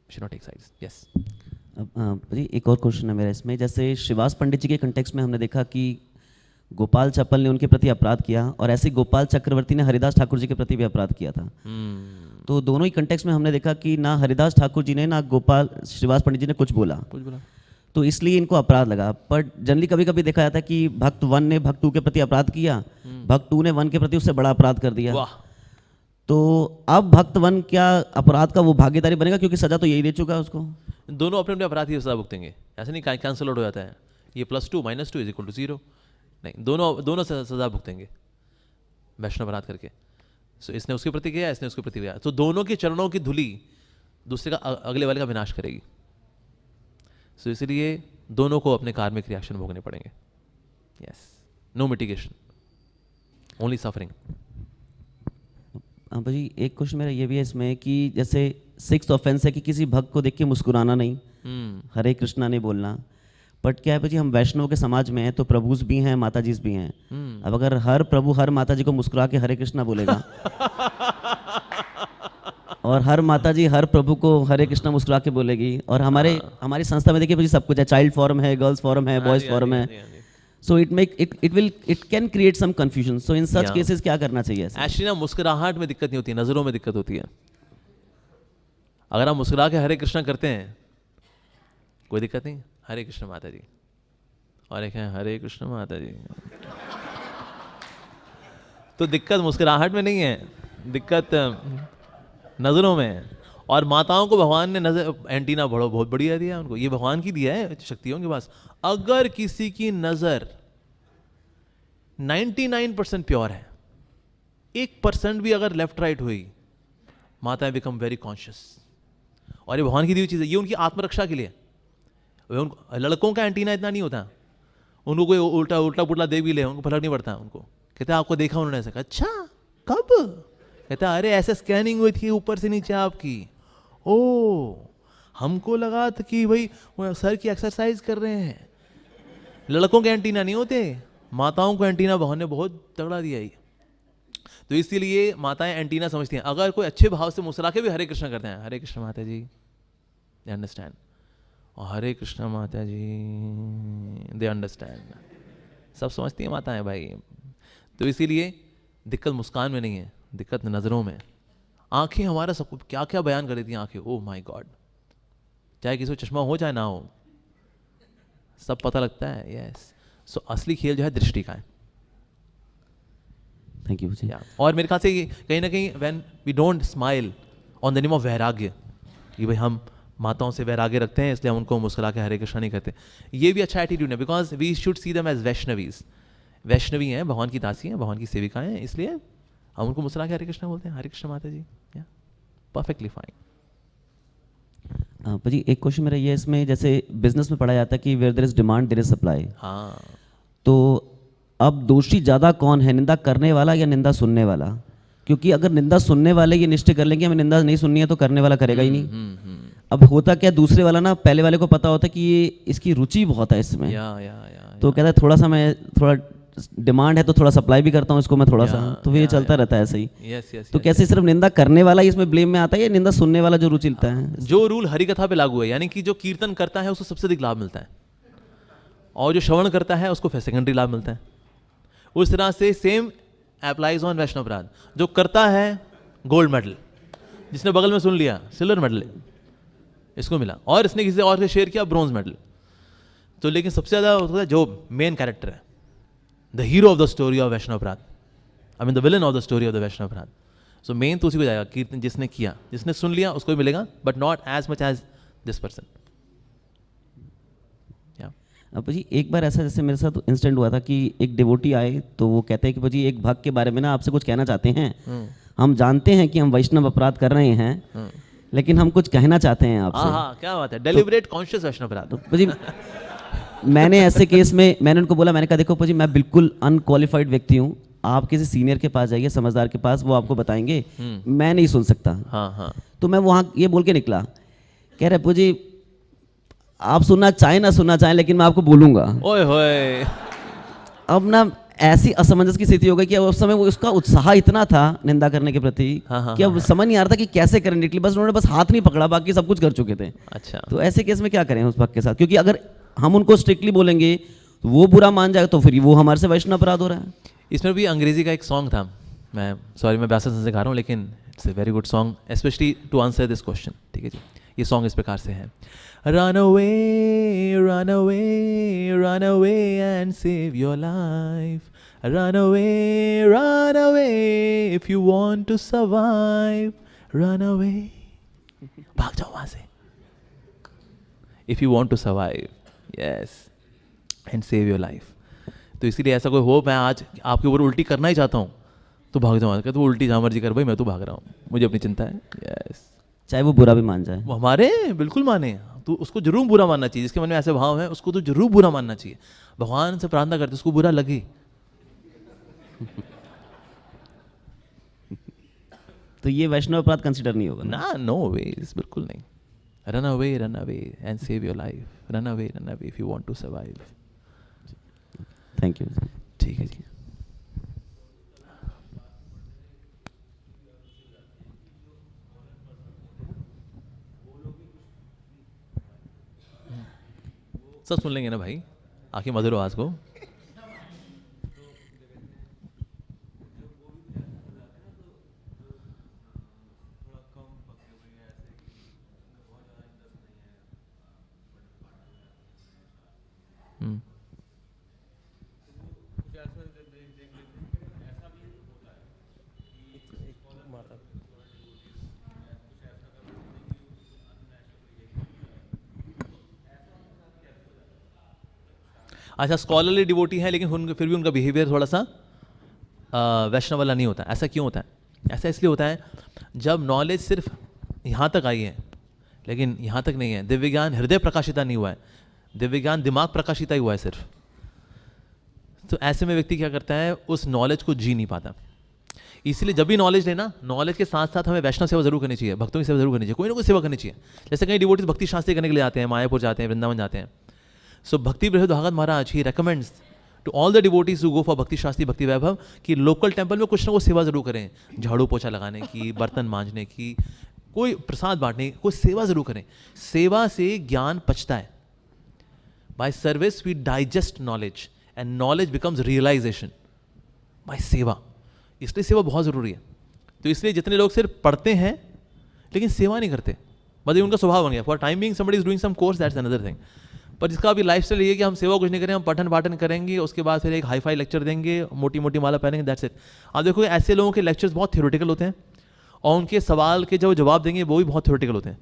Speaker 1: should not take sides. Yes.
Speaker 3: अब जी एक और क्वेश्चन है मेरा इसमें, जैसे श्रीवास पंडित जी के कंटेक्स्ट में हमने देखा कि गोपाल चप्पल ने उनके प्रति अपराध किया और ऐसे गोपाल चक्रवर्ती ने हरिदास ठाकुर जी के प्रति भी अपराध किया था। तो दोनों ही कंटेक्स्ट में हमने देखा कि ना हरिदास ठाकुर जी ने ना गोपाल श्रीवास पंडित जी ने कुछ बोला, तो इसलिए इनको अपराध लगा। पर जनरली कभी कभी देखा जाता है कि भक्त 1 ने भक्त 2 के प्रति अपराध किया, भक्त 2 ने 1 के प्रति उससे बड़ा अपराध कर दिया। तो अब भक्त 1 क्या अपराध का वो भागीदारी बनेगा, क्योंकि सजा तो यही दे चुका है उसको?
Speaker 1: दोनों अपने अपने अपराध की सजा भुगतेंगे, ऐसे नहीं कैंसल आउट हो जाता है ये +2 -2 = 0, नहीं, दोनों सजा भुगतेंगे वैष्णव अपराध करके। सो इसने उसके प्रति किया, इसने उसके प्रति किया, तो दोनों के चरणों की धूली दूसरे का अगले वाले का विनाश करेगी। सो इसलिए दोनों को अपने कार्मिक रिएक्शन भोगने पड़ेंगे। Yes, no mitigation, only suffering.
Speaker 3: हाँ भाजी, एक क्वेश्चन मेरा ये भी है इसमें कि जैसे 6th ऑफेंस है कि किसी भक्त को देख के मुस्कुराना नहीं, हरे कृष्णा नहीं बोलना। बट क्या है भाजी, हम वैष्णव के समाज में हैं तो प्रभुज भी हैं, माताजीज भी हैं। अब अगर हर प्रभु हर माताजी को मुस्कुरा के हरे कृष्णा बोलेगा और हर माताजी हर प्रभु को हरे कृष्णा मुस्कुरा के बोलेगी, और हमारी संस्था में देखिए भाजी सब कुछ है, चाइल्ड फॉरम है, गर्ल्स फॉरम है, बॉयज फॉरम है। So it can create some confusion. So in such cases क्या करना चाहिए?
Speaker 1: एक्चुअली ना मुस्कुराहट में दिक्कत नहीं होती, नजरों में दिक्कत होती है। अगर आप मुस्कुरा के हरे कृष्णा करते हैं कोई दिक्कत नहीं, हरे कृष्ण माता जी, और एक है हरे कृष्ण माता जी, तो दिक्कत मुस्कुराहट में नहीं है, दिक्कत नजरों में है। और माताओं को भगवान ने नजर एंटीना बहुत बढ़िया दिया उनको, ये भगवान की दिया है शक्तियों के पास। अगर किसी की नजर 99% प्योर है, 1% भी अगर लेफ्ट राइट हुई, माताएं बिकम वेरी कॉन्शियस। और ये भगवान की दी हुई चीज है, ये उनकी आत्मरक्षा के लिए। लड़कों का एंटीना इतना नहीं होता, उनको कोई उल्टा पुल्टा दे भी ले उनको फर्क नहीं पड़ता। उनको कहते हैं आपको देखा उन्होंने ऐसा, अच्छा कब? कहता अरे ऐसे स्कैनिंग हुई थी ऊपर से नीचे आपकी, ओ हमको लगा था कि भाई सर की एक्सरसाइज कर रहे हैं। लड़कों के एंटीना नहीं होते, माताओं को एंटीना भगवान ने बहुत तगड़ा दिया ही। तो इसीलिए माताएं एंटीना समझती हैं। अगर कोई अच्छे भाव से मुस्कुरा के भी हरे कृष्ण करते हैं, हरे कृष्ण माता जी, दे अंडरस्टैंड, और हरे कृष्ण माता जी, दे अंडरस्टैंड, सब समझती हैं माताएं भाई। तो इसीलिए दिक्कत मुस्कान में नहीं है, दिक्कत नज़रों में। आंखें हमारा सब कुछ क्या क्या बयान कर देती हैं आंखें, ओह माय गॉड। चाहे किसी को चश्मा हो चाहे ना हो, सब पता लगता है। यस, सो असली खेल जो है दृष्टि का है।
Speaker 3: Thank you.
Speaker 1: और मेरे ख्याल से कहीं ना कहीं when we don't smile on the name of vairagya, कि भाई हम माताओं से वैराग्य रखते हैं इसलिए हम उनको मुस्कुरा के हरे कृष्ण नहीं करते, ये भी अच्छा एटीट्यूड है। Because we should see them as Vaishnavis, वैष्णवी हैं, भगवान की दासी हैं, भगवान की सेविकाएं हैं, इसलिए हम उनको मुस्कुरा के हरे कृष्ण बोलते हैं, हरे कृष्ण माता जी, या परफेक्टली फाइन।
Speaker 3: भाजी एक क्वेश्चन मेरा ये इसमें, जैसे बिजनेस में पढ़ा जाता है कि where there is demand there is supply.
Speaker 1: हाँ,
Speaker 3: तो अब दोषी ज़्यादा कौन है, निंदा करने वाला या निंदा सुनने वाला? क्योंकि अगर निंदा सुनने वाले ये निश्चय कर लेंगे हमें निंदा नहीं सुननी है, तो करने वाला करेगा ही नहीं। अब होता क्या, दूसरे वाला ना पहले वाले को पता होता है कि ये इसकी रुचि बहुत है इसमें, तो कहता है थोड़ा सा मैं थोड़ा डिमांड है तो थोड़ा सप्लाई भी करता हूँ इसको मैं थोड़ा सा, तो फिर ये चलता रहता है ऐसे ही। तो कैसे सिर्फ निंदा करने वाला ही इसमें ब्लेम में आता है या निंदा सुनने वाला जो रुचि लेता है?
Speaker 1: जो रूल हरि कथा पे लागू है, यानी कि जो कीर्तन करता है उसको सबसे अधिक लाभ मिलता है, और जो श्रवण करता है उसको फिर सेकेंडरी लाभ मिलता है। उस तरह से सेम एप्लाइज ऑन वैष्णव अपराध। जो करता है गोल्ड मेडल, जिसने बगल में सुन लिया सिल्वर मेडल इसको मिला, और इसने किसी और से शेयर किया ब्रॉन्ज मेडल। तो लेकिन सबसे ज़्यादा होता है जो मेन कैरेक्टर है, the hero of the story of Vaishnav aparadh, I mean the villain of the story of the Vaishnav aparadh. So main तो उसी को जाएगा, कीर्तन जिसने किया, जिसने सुन लिया उसको भी मिलेगा, but not as much as this person.
Speaker 3: अब भाजी एक बार ऐसा जैसे मेरे साथ इंसिडेंट हुआ था कि एक डिवोटी आए, तो वो कहते हैं कि भाजी एक भक्त के बारे में ना आपसे कुछ कहना चाहते हैं, हम जानते हैं कि हम वैष्णव अपराध कर रहे हैं, लेकिन हम कुछ कहना चाहते हैं आपसे।
Speaker 1: हाँ, क्या बात है, डेलिबरेट कॉन्शियस वैष्णव अपराध।
Speaker 3: तो भाजी मैंने ऐसे केस में मैंने उनको बोला, मैंने कहा देखो जी मैं बिल्कुल अनक्वालिफाइड व्यक्ति हूँ, आप किसी सीनियर के पास जाइए, समझदार के पास, वो आपको बताएंगे, मैं नहीं सुन सकता।
Speaker 1: हाँ हाँ
Speaker 3: तो मैं वहाँ ये बोल के निकला, कह रहे अप्पू जी आप सुनना चाहें ना सुनना चाहें लेकिन मैं आपको बोलूँगा।
Speaker 1: ओए होए
Speaker 3: अब ना ऐसी असमंजस की स्थिति हो गई कि अब उस समय वो उसका उत्साह इतना था निंदा करने के प्रति
Speaker 1: हाँ,
Speaker 3: कि अब समझ नहीं आ रहा था कि कैसे करें निकली, बस उन्होंने बस हाथ नहीं पकड़ा, बाकी सब कुछ कर चुके थे।
Speaker 1: अच्छा
Speaker 3: तो ऐसे केस में क्या करें उस भक्त के साथ, क्योंकि अगर हम उनको स्ट्रिक्टली बोलेंगे तो वो बुरा मान जाएगा, तो फिर वो हमारे से वैष्णव अपराध हो रहा है।
Speaker 1: इसमें भी अंग्रेजी का एक सॉन्ग था, मैं सॉरी मैं व्यासा से गा रहा हूँ लेकिन it's a very good song specially to answer this question. ठीक है जी, ये सॉन्ग इस प्रकार से है, run away run away run away and save your life, run away if you want to survive, run away, भाग जाओ वहां से, if you want to survive, yes, and save your life. तो इसीलिए ऐसा कोई हो मैं आज आपके ऊपर उल्टी करना ही चाहता हूँ तो भाग जाऊँ, तो उल्टी जहाँ मर्जी कर भाई, मैं तो भाग रहा हूँ, मुझे अपनी चिंता है। यस,
Speaker 3: चाहे वो बुरा भी मान जाए।
Speaker 1: वो हमारे बिल्कुल माने, तो उसको जरूर बुरा मानना चाहिए, जिसके मन में ऐसे भाव है उसको तो जरूर बुरा मानना चाहिए। भगवान से प्रार्थना करते उसको बुरा लगे।
Speaker 3: तो ये वैष्णव अपराध कंसिडर नहीं होगा ना?
Speaker 1: ना, नो वेज, बिल्कुल नहीं। Run away and save your life, run away if you want to survive.
Speaker 3: Thank you.
Speaker 1: ठीक है जी। सब सुन लेंगे ना भाई, आखिर मधुर आवाज को। अच्छा, स्कॉलरली डिवोटी है लेकिन फिर भी उनका बिहेवियर थोड़ा सा वैष्णव वाला नहीं होता। ऐसा क्यों होता है? ऐसा इसलिए होता है जब नॉलेज सिर्फ यहाँ तक आई है लेकिन यहाँ तक नहीं है, दिव्य ज्ञान हृदय प्रकाशिता नहीं हुआ है, दिव्य ज्ञान दिमाग प्रकाशिता ही हुआ है सिर्फ। तो ऐसे में व्यक्ति क्या करता है, उस नॉलेज को जी नहीं पाता। इसलिए जब भी नॉलेज लेना, नॉलेज के साथ साथ हमें वैष्णव सेवा जरूर करनी चाहिए, भक्तों की सेवा जरूर करनी चाहिए, कोई ना कोई सेवा करनी चाहिए। जैसे कई डिवोटीज भक्ति शास्त्री करने के लिए आते हैं, मायापुर जाते हैं, वृंदावन जाते हैं। So Bhakti Brihad Bhagavat Maharaj he recommends to all the devotees to go for Bhakti Shastri भक्ति वैभव कि लोकल टेंपल में कुछ ना कुछ सेवा जरूर करें, झाड़ू पोछा लगाने की, बर्तन मांजने की, कोई प्रसाद बांटने की, कोई सेवा जरूर करें। सेवा से ज्ञान पचता है। By service we digest knowledge and knowledge becomes realisation by seva. इसलिए सेवा बहुत ज़रूरी है। तो इसलिए जितने लोग सिर्फ पढ़ते हैं लेकिन सेवा नहीं करते, मतलब उनका स्वभाव बन गया, for time being somebody is doing some course, that's another thing. पर जिसका अभी लाइफस्टाइल ये है कि हम सेवा कुछ नहीं करें, हम पठन पाठन करेंगे, उसके बाद फिर एक हाई फाई लेक्चर देंगे, मोटी मोटी माला पहनेंगे, दैट्स इट। आप देखो ऐसे लोगों के लेक्चर्स बहुत थ्योरेटिकल होते हैं और उनके सवाल के जो जवाब देंगे वो भी बहुत थ्योरेटिकल होते हैं।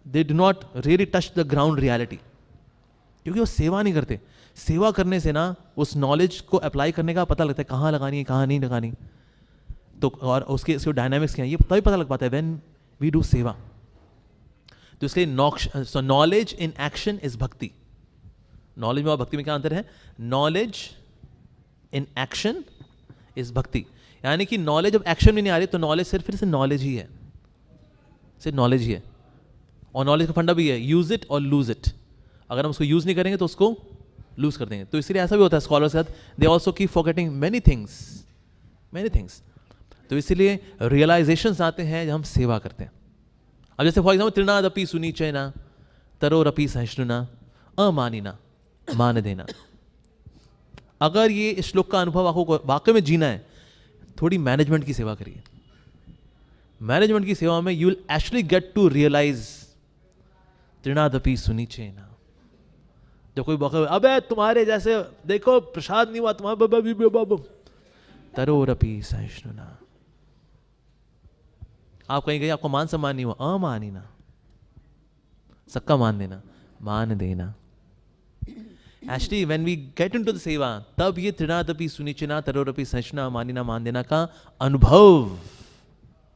Speaker 1: They do not really touch the ground reality, क्योंकि वो सेवा नहीं करते। सेवा करने से ना उस नॉलेज को अप्लाई करने का पता लगता है, कहाँ लगानी है कहाँ नहीं लगानी, तो और उसके डायनामिक्स क्या है ये तभी पता लग पाता है व्हेन वी डू सेवा। तो इसलिए नॉलेज इन एक्शन इज भक्ति। नॉलेज में और भक्ति में क्या अंतर है? नॉलेज इन एक्शन इज भक्ति, यानी कि नॉलेज अब एक्शन में नहीं आ रही तो नॉलेज सिर्फ फिर से नॉलेज ही है, सिर्फ नॉलेज ही है। और नॉलेज का फंडा भी है, यूज इट और लूज इट। अगर हम उसको यूज नहीं करेंगे तो उसको लूज कर देंगे। तो इसलिए ऐसा भी होता है स्कॉलर्स के साथ, they also keep forgetting many things. तो इसीलिए रियलाइजेशंस आते हैं जब हम सेवा करते हैं। अब जैसे फॉर एग्जाम्पल, तृणादपि सुनीचैना तरोरपि सहिष्णुना अमानिना मान देना। अगर ये श्लोक का अनुभव आपको वाकई में जीना है, थोड़ी मैनेजमेंट की सेवा करिए। मैनेजमेंट की सेवा में you will actually get to realize तृणादपि सुनीचैना। जब कोई बौखा, अबे तुम्हारे जैसे देखो प्रसाद नहीं हुआ तुम्हारा, तरोरपि सहिष्णुना। आप कहीं गए, आपको मान सम्मान नहीं हुआ, अमानिना, सबका मान देना, मान देना। Actually when we get into the seva, तब ये तृणादपि सुनीचना तरोरपि सहिष्णुना मानिना मान देना का अनुभव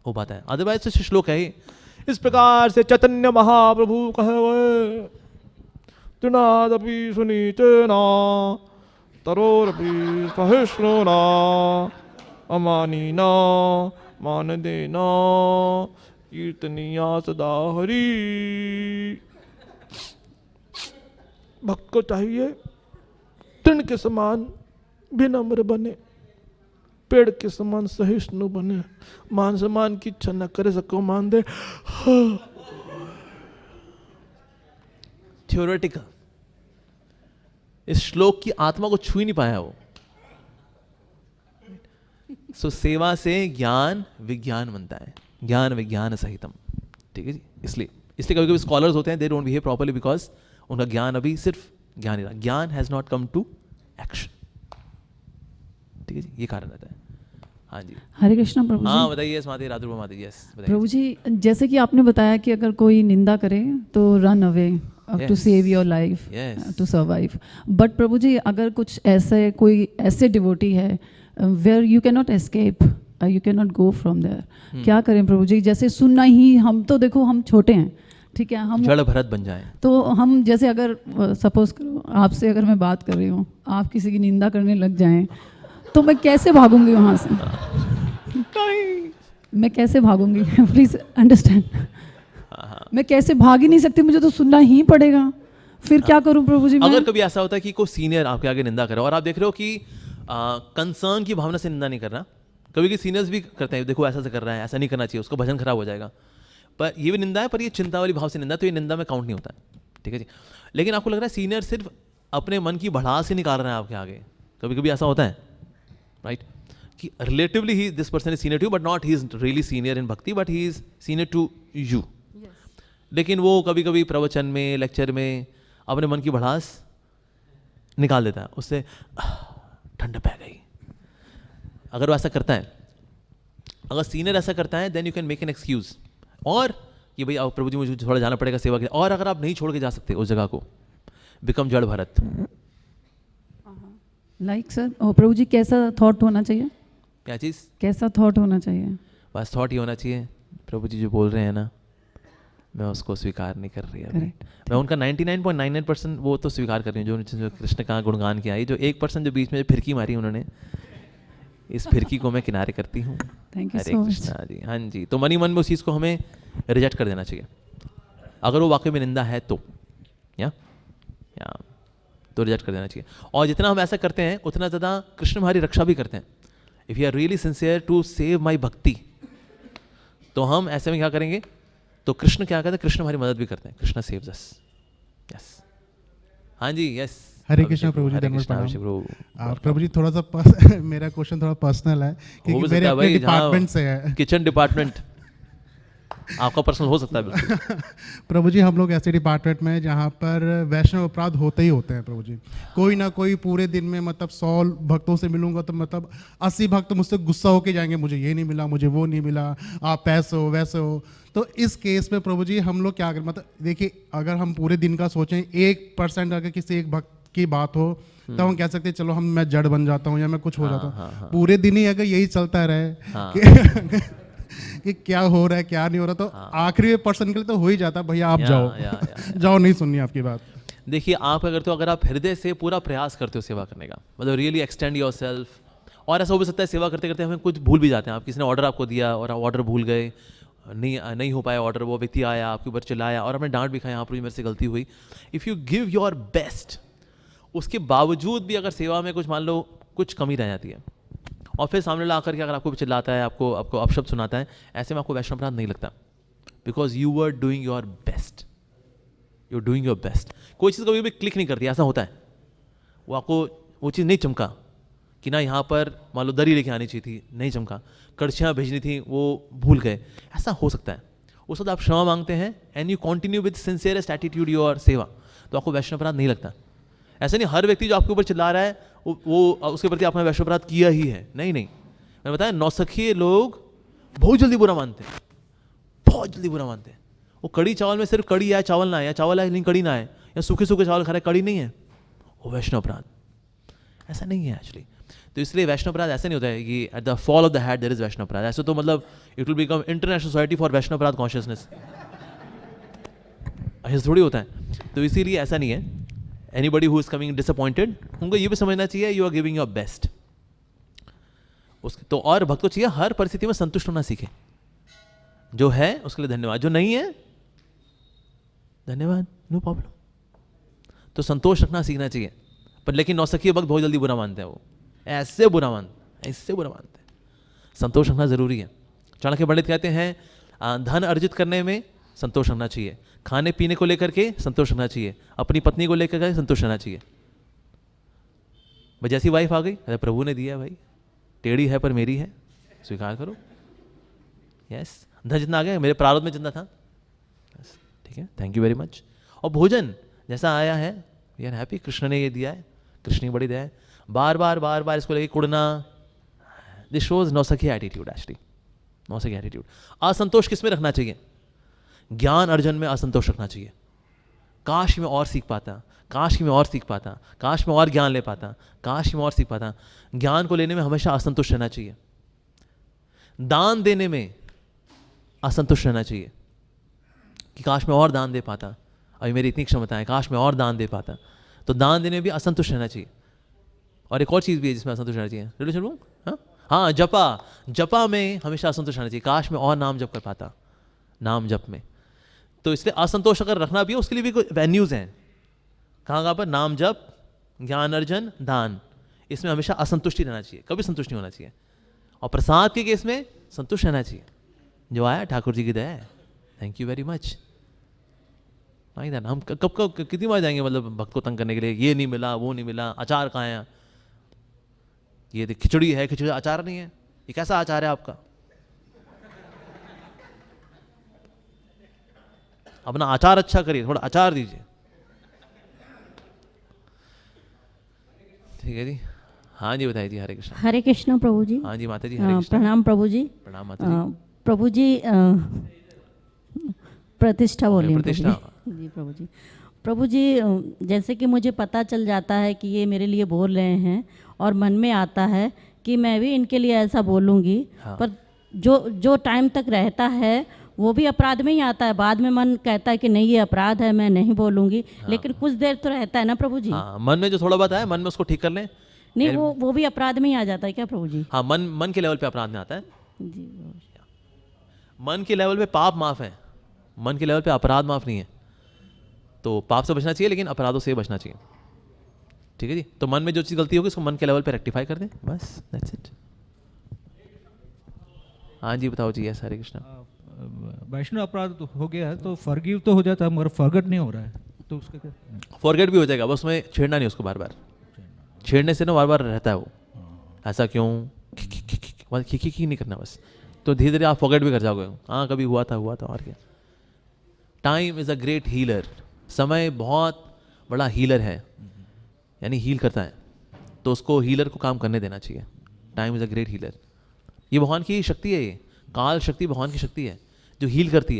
Speaker 1: हो पाता है। अदरवाइज तो श्लोक है इस प्रकार से चैतन्य महाप्रभु कहे,
Speaker 4: तृणादपि सुनीचेना तरोरपि सहिष्णुना अमानिना मानदेना कीर्तनीया सदा हरि। भक्त को चाहिए तृण के समान विनम्र बने, पेड़ के समान सहिष्णु बने, मान सम्मान की इच्छा न करे, सबको मान दे।
Speaker 1: थ्योरेटिकल, इस श्लोक की आत्मा को छू ही नहीं पाया वो। सो सेवा से ज्ञान विज्ञान बनता है, ज्ञान विज्ञान सहितम, ठीक है जी। इसलिए कभी कभी स्कॉलर्स होते हैं, they don't behave properly because उनका ज्ञान अभी सिर्फ ज्ञान ही रहा, ज्ञान has not come to action, ठीक है जी, ये कारण रहता है। हाँ जी,
Speaker 5: हरे कृष्णा प्रभु जी।
Speaker 1: हाँ बताइए माता राधुर्वा माता जी। यस
Speaker 5: प्रभु जी, जैसे कि आपने बताया कि अगर कोई निंदा करे तो run away to save your life, to survive. But prabhu ji, अगर कुछ ऐसे कोई ऐसे डिवोटी है where you can not escape, you can not go from there, क्या करें प्रभु जी? जैसे सुनना ही, हम तो देखो हम छोटे हैं, ठीक है, हम
Speaker 1: जड़ भरत बन जाए, तो
Speaker 5: हम जैसे अगर सपोज करो आपसे अगर मैं बात कर रही हूँ, आप किसी की निंदा करने लग जाएं, तो मैं कैसे भागूंगी वहाँ से? मैं कैसे भागूंगी? प्लीज अंडरस्टैंड, मैं कैसे भाग ही नहीं सकती, मुझे तो सुनना ही पड़ेगा। फिर क्या करूं प्रभु जी?
Speaker 1: अगर कभी ऐसा होता है कि कोई सीनियर आपके आगे निंदा करे और आप देख रहे हो कि कंसर्न की भावना से निंदा नहीं करना, कभी कभी सीनियर्स भी करते हैं, देखो ऐसा से कर रहा है, ऐसा नहीं करना चाहिए, उसका भजन खराब हो जाएगा, पर ये भी निंदा है, पर ये चिंता वाली भाव से निंदा, तो ये निंदा में काउंट नहीं होता है, ठीक है जी। लेकिन आपको लग रहा है सीनियर सिर्फ अपने मन की भड़ास ही निकाल रहे हैं आपके आगे, कभी कभी ऐसा होता है, राइट, कि relatively he this person is senior to, but not he is really senior in bhakti, but he is senior to you. लेकिन वो कभी कभी प्रवचन में, लेक्चर में अपने मन की भड़ास निकाल देता है, उससे ठंड पै गई। अगर वो ऐसा करता है, अगर सीनियर ऐसा करता है, then you can make an excuse, और कि भाई प्रभु जी मुझे थोड़ा जाना पड़ेगा सेवा के, और अगर आप नहीं छोड़ के जा सकते उस जगह को, बिकम जड़ भरत।
Speaker 5: लाइक सर, प्रभु जी कैसा थॉट होना चाहिए?
Speaker 1: क्या चीज़?
Speaker 5: कैसा थॉट होना चाहिए? बस
Speaker 1: थॉट ही होना चाहिए, प्रभु जी जो बोल रहे हैं ना, मैं उसको स्वीकार नहीं कर रही अभी। मैं उनका 99.99% वो तो स्वीकार कर रही हूँ, जो कृष्ण का गुणगान किया है, जो 1% जो बीच में फिरकी मारी उन्होंने, इस फिरकी को मैं किनारे करती हूँ।
Speaker 5: Thank you
Speaker 1: Hare
Speaker 5: so much
Speaker 1: Krishna ji. हाँ जी, तो मन ही मन में उस चीज़ को हमें रिजेक्ट कर देना चाहिए, अगर वो वाकई में निंदा है तो, या तो रिजेक्ट कर देना चाहिए। और जितना हम ऐसा करते हैं उतना ज़्यादा कृष्ण हमारी रक्षा भी करते हैं। If you are really sincere to save my bhakti, तो हम ऐसे में क्या करेंगे, तो कृष्ण क्या कहते हैं, कृष्ण हमारी मदद भी करते हैं, कृष्ण सेव्स अस। यस, हाँ जी, यस।
Speaker 6: हरे कृष्णा प्रभु जी,
Speaker 1: प्रभु
Speaker 6: जी थोड़ा सा मेरा क्वेश्चन थोड़ा पर्सनल है, क्योंकि मेरे अपने डिपार्टमेंट से है,
Speaker 1: किचन डिपार्टमेंट आपका पर्सनल हो सकता है बिल्कुल।
Speaker 6: प्रभु जी, हम लोग ऐसे डिपार्टमेंट में जहाँ पर वैष्णव अपराध होते ही होते हैं प्रभु जी। कोई ना कोई पूरे दिन में मतलब 100 भक्तों से मिलूंगा तो मतलब 80 भक्त मुझसे गुस्सा होके जाएंगे, मुझे ये नहीं मिला, मुझे वो नहीं मिला, आप ऐसे हो वैसे हो। तो इस केस में प्रभु जी हम लोग क्या करें? मतलब देखिए, अगर हम पूरे दिन का सोचें, 1% अगर किसी एक भक्त की बात हो तो हम कह सकते हैं चलो मैं जड़ बन जाता हूँ या मैं कुछ हो जाता हूँ। पूरे दिन ही अगर यही चलता रहे कि क्या हो रहा है क्या नहीं हो रहा, तो आखिरी पर्सन के लिए तो हो ही जाता, भैया आप जाओ जाओ, नहीं सुननी आपकी बात।
Speaker 1: देखिए, आप अगर, तो अगर आप हृदय से पूरा प्रयास करते हो सेवा करने का, मतलब रियली एक्सटेंड योर सेल्फ, और ऐसा हो भी सकता है सेवा करते करते हमें कुछ भूल भी जाते हैं, आप किसी ने ऑर्डर आपको दिया और आप ऑर्डर भूल गए, नहीं हो पाया ऑर्डर, वो व्यक्ति आया आपके ऊपर चिल्लाया और आपने डांट भी खाया, यहाँ पर मेरे से गलती हुई। If you give your best, उसके बावजूद भी अगर सेवा में कुछ मान लो कुछ कमी रह जाती है, और फिर सामने ला आकर के अगर आपको चिल्लाता है, आपको अपशब्द सुनाता है, ऐसे में आपको वैष्णव अपराध नहीं लगता, because you were doing your best, you are doing your best. कोई चीज़ कभी भी क्लिक नहीं करती, ऐसा होता है, वो आपको वो चीज़ नहीं चमका कि ना यहाँ पर मान लो दरी लेके आनी चाहिए थी, नहीं चमका, कड़छियाँ भेजनी थी वो भूल गए, ऐसा हो सकता है। उस वक्त आप क्षमा मांगते हैं and you continue with sincerest attitude your seva, तो आपको वैष्णव अपराध नहीं लगता। ऐसा नहीं हर व्यक्ति जो आपके ऊपर चिल्ला रहा है वो उसके प्रति आपने वैष्णव अपराध किया ही है, नहीं। मैंने बताया, नौसखिए लोग बहुत जल्दी बुरा मानते हैं, बहुत जल्दी बुरा मानते हैं। वो कड़ी चावल में सिर्फ कड़ी आए, चावल ना आए, या चावल आए लेकिन कड़ी ना आए, या सूखे चावल खा रहे कड़ी नहीं है, वो वैष्णव अपराध। ऐसा नहीं है एक्चुअली। तो इसलिए वैष्णव अपराध ऐसा नहीं होता है कि at the fall of the hat there is Vaishnav aparadh. ऐसे तो मतलब it will become international society for Vaishnav aparadh consciousness, ऐसा थोड़ी होता है। तो इसीलिए ऐसा नहीं है। Anybody who is coming disappointed, उनको ये भी समझना चाहिए you are giving your best. उसके तो और भक्त को चाहिए हर परिस्थिति में संतुष्ट होना सीखे, जो है उसके लिए धन्यवाद, जो नहीं है धन्यवाद, नो प्रॉब्लम। तो संतोष रखना सीखना चाहिए। पर लेकिन नौसखी भक्त बहुत जल्दी बुरा मानते हैं, वो ऐसे बुरा मानते, ऐसे बुरा मानते हैं। संतोष रखना जरूरी है। चाणक्य पंडित कहते हैं धन अर्जित करने में संतोष रखना चाहिए, खाने पीने को लेकर के संतोष रखना चाहिए, अपनी पत्नी को लेकर के संतोष रहना चाहिए। भाई जैसी वाइफ आ गई, अरे प्रभु ने दिया भाई, टेढ़ी है पर मेरी है, स्वीकार करो। यस, धन जितना आ गया मेरे प्रारब्ध में जितना था, ठीक है, थैंक यू वेरी मच। और भोजन जैसा आया है वी आर हैप्पी, कृष्ण ने ये दिया है, कृष्ण की बड़ी दया है। बार बार इसको लेके कुड़ना, दिस शोज नौसखी एटीट्यूड, एक्चुअली नौसखी एटीट्यूड। असंतोष किस में रखना चाहिए? ज्ञान अर्जन में असंतोष रखना चाहिए। काश मैं और सीख पाता, काश मैं और सीख पाता, काश मैं और ज्ञान ले पाता, काश मैं और सीख पाता। ज्ञान को लेने में हमेशा असंतुष्ट रहना चाहिए। दान देने में असंतुष्ट रहना चाहिए कि काश मैं और दान दे पाता, अभी मेरी इतनी क्षमता है, काश मैं और दान दे पाता। तो दान देने में भी असंतुष्ट रहना चाहिए। और एक और चीज़ भी है जिसमें असंतुष्ट रहना चाहिए, रिलेशन रूम, हाँ जपा में हमेशा असंतुष्ट रहना चाहिए, काश मैं और नाम जप कर पाता, नाम जप में। तो इसलिए असंतोष अगर रखना भी है उसके लिए भी कोई वेन्यूज़ हैं, कहाँ पर? नाम जप, ज्ञान अर्जन, दान, इसमें हमेशा असंतुष्टि रहना चाहिए, कभी संतुष्ट नहीं होना चाहिए। और प्रसाद के केस में संतुष्ट रहना चाहिए, जो आया ठाकुर जी की दया है, थैंक यू वेरी मच। हम कब कितनी बार जाएंगे मतलब भक्त को तंग करने के लिए, ये नहीं मिला, वो नहीं मिला, अचार कहाँ है, ये खिचड़ी है, खिचड़ी अचार नहीं है, ये कैसा अचार है आपका? अपना अचार अच्छा करिए, थोड़ा अचार दीजिए, ठीक है जी। हाँ जी बताइए जी। हरे कृष्ण।
Speaker 7: हरे कृष्ण प्रभु जी।
Speaker 1: हाँ जी माता जी, हरे कृष्ण।
Speaker 7: प्रणाम प्रभु जी।
Speaker 1: प्रणाम माता जी।
Speaker 7: प्रभु जी प्रतिष्ठा बोले
Speaker 1: प्रतिष्ठा
Speaker 7: जी प्रभु जी। प्रभु जी जैसे कि मुझे पता चल जाता है कि ये मेरे लिए बोल रहे हैं और मन में आता है कि मैं भी इनके लिए ऐसा बोलूँगी,
Speaker 1: हाँ।
Speaker 7: पर जो टाइम तक रहता है वो भी अपराध में ही आता है। बाद में मन कहता है कि नहीं ये अपराध है, मैं नहीं बोलूँगी, लेकिन कुछ देर तो रहता है ना प्रभु जी।
Speaker 1: हाँ, मन में जो थोड़ा बहुत है, मन में उसको ठीक कर लें।
Speaker 7: नहीं वो भी अपराध में ही आ जाता है क्या प्रभु जी?
Speaker 1: हाँ, मन के लेवल पे अपराध में आता है
Speaker 7: जी।
Speaker 1: मन के लेवल पे पाप माफ है, मन के लेवल पे अपराध माफ नहीं है। तो पाप से बचना चाहिए लेकिन अपराधों से बचना चाहिए, ठीक है जी। तो मन में जो चीज़ गलती होगी उसको मन के लेवल पे रेक्टिफाई कर दें, बस दैट्स इट। हाँ जी बताओ जी। हरे कृष्ण।
Speaker 8: वैष्णव अपराध तो हो गया है तो फॉरगिव तो हो जाता है मगर फॉरगेट नहीं हो रहा है, तो उसका क्या?
Speaker 1: फॉरगेट भी हो जाएगा, बस उसमें छेड़ना नहीं उसको, बार बार छेड़ने से ना बार बार रहता है वो, ऐसा क्यों खी नहीं करना बस। तो धीरे धीरे आप फॉरगेट भी कर जाओगे, हाँ कभी हुआ था और क्या। Time is a great healer, समय बहुत बड़ा हीलर है, यानी हील करता है, तो उसको हीलर को काम करने देना चाहिए। Time is a great healer, ये भगवान की शक्ति है, ये काल शक्ति भगवान की शक्ति है जो हील करती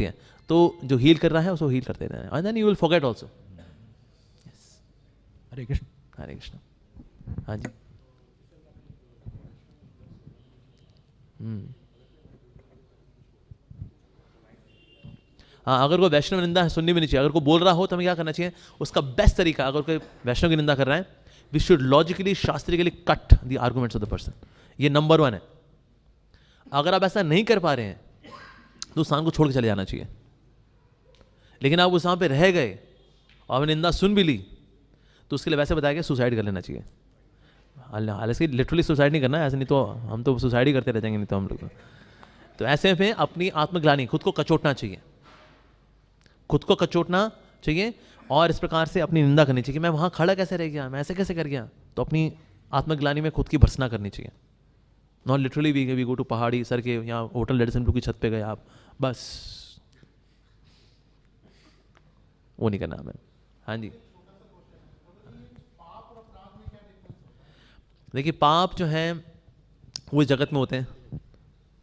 Speaker 1: है, तो जो हील कर रहा है उसको हील करते रहना, and then you will forget also.
Speaker 8: Hare Krishna.
Speaker 1: Hare Krishna. हाँ जी। हाँ, अगर कोई वैष्णव निंदा सुननी भी नहीं चाहिए, अगर कोई बोल रहा हो तो हमें क्या करना चाहिए, उसका बेस्ट तरीका, अगर कोई वैष्णव की निंदा कर रहा है, we should logically shastrically cut the arguments of the person, ये नंबर 1 है। अगर आप ऐसा नहीं कर पा रहे हैं तो उस स्थान को छोड़ के चले जाना चाहिए। लेकिन आप उस वहाँ पे रह गए और आपने निंदा सुन भी ली, तो उसके लिए वैसे बताया गया सुसाइड कर लेना चाहिए। हालांकि लिटरली सुसाइड नहीं करना है, ऐसे नहीं तो हम तो सुसाइड ही करते रह जाएंगे, नहीं तो हम लोग तो ऐसे में अपनी आत्मग्लानि, खुद को कचोटना चाहिए, खुद को कचोटना चाहिए और इस प्रकार से अपनी निंदा करनी चाहिए कि मैं वहाँ खड़ा कैसे रह गया, मैं ऐसे कैसे कर गया। तो अपनी आत्मग्लानि में खुद की भर्त्सना करनी चाहिए। Not literally we go to पहाड़ी सर के यहाँ होटल रेडिसन की छत पे गए आप, बस वो नहीं करना हमें। हाँ जी। देखिए पाप जो है वो इस जगत में होते हैं,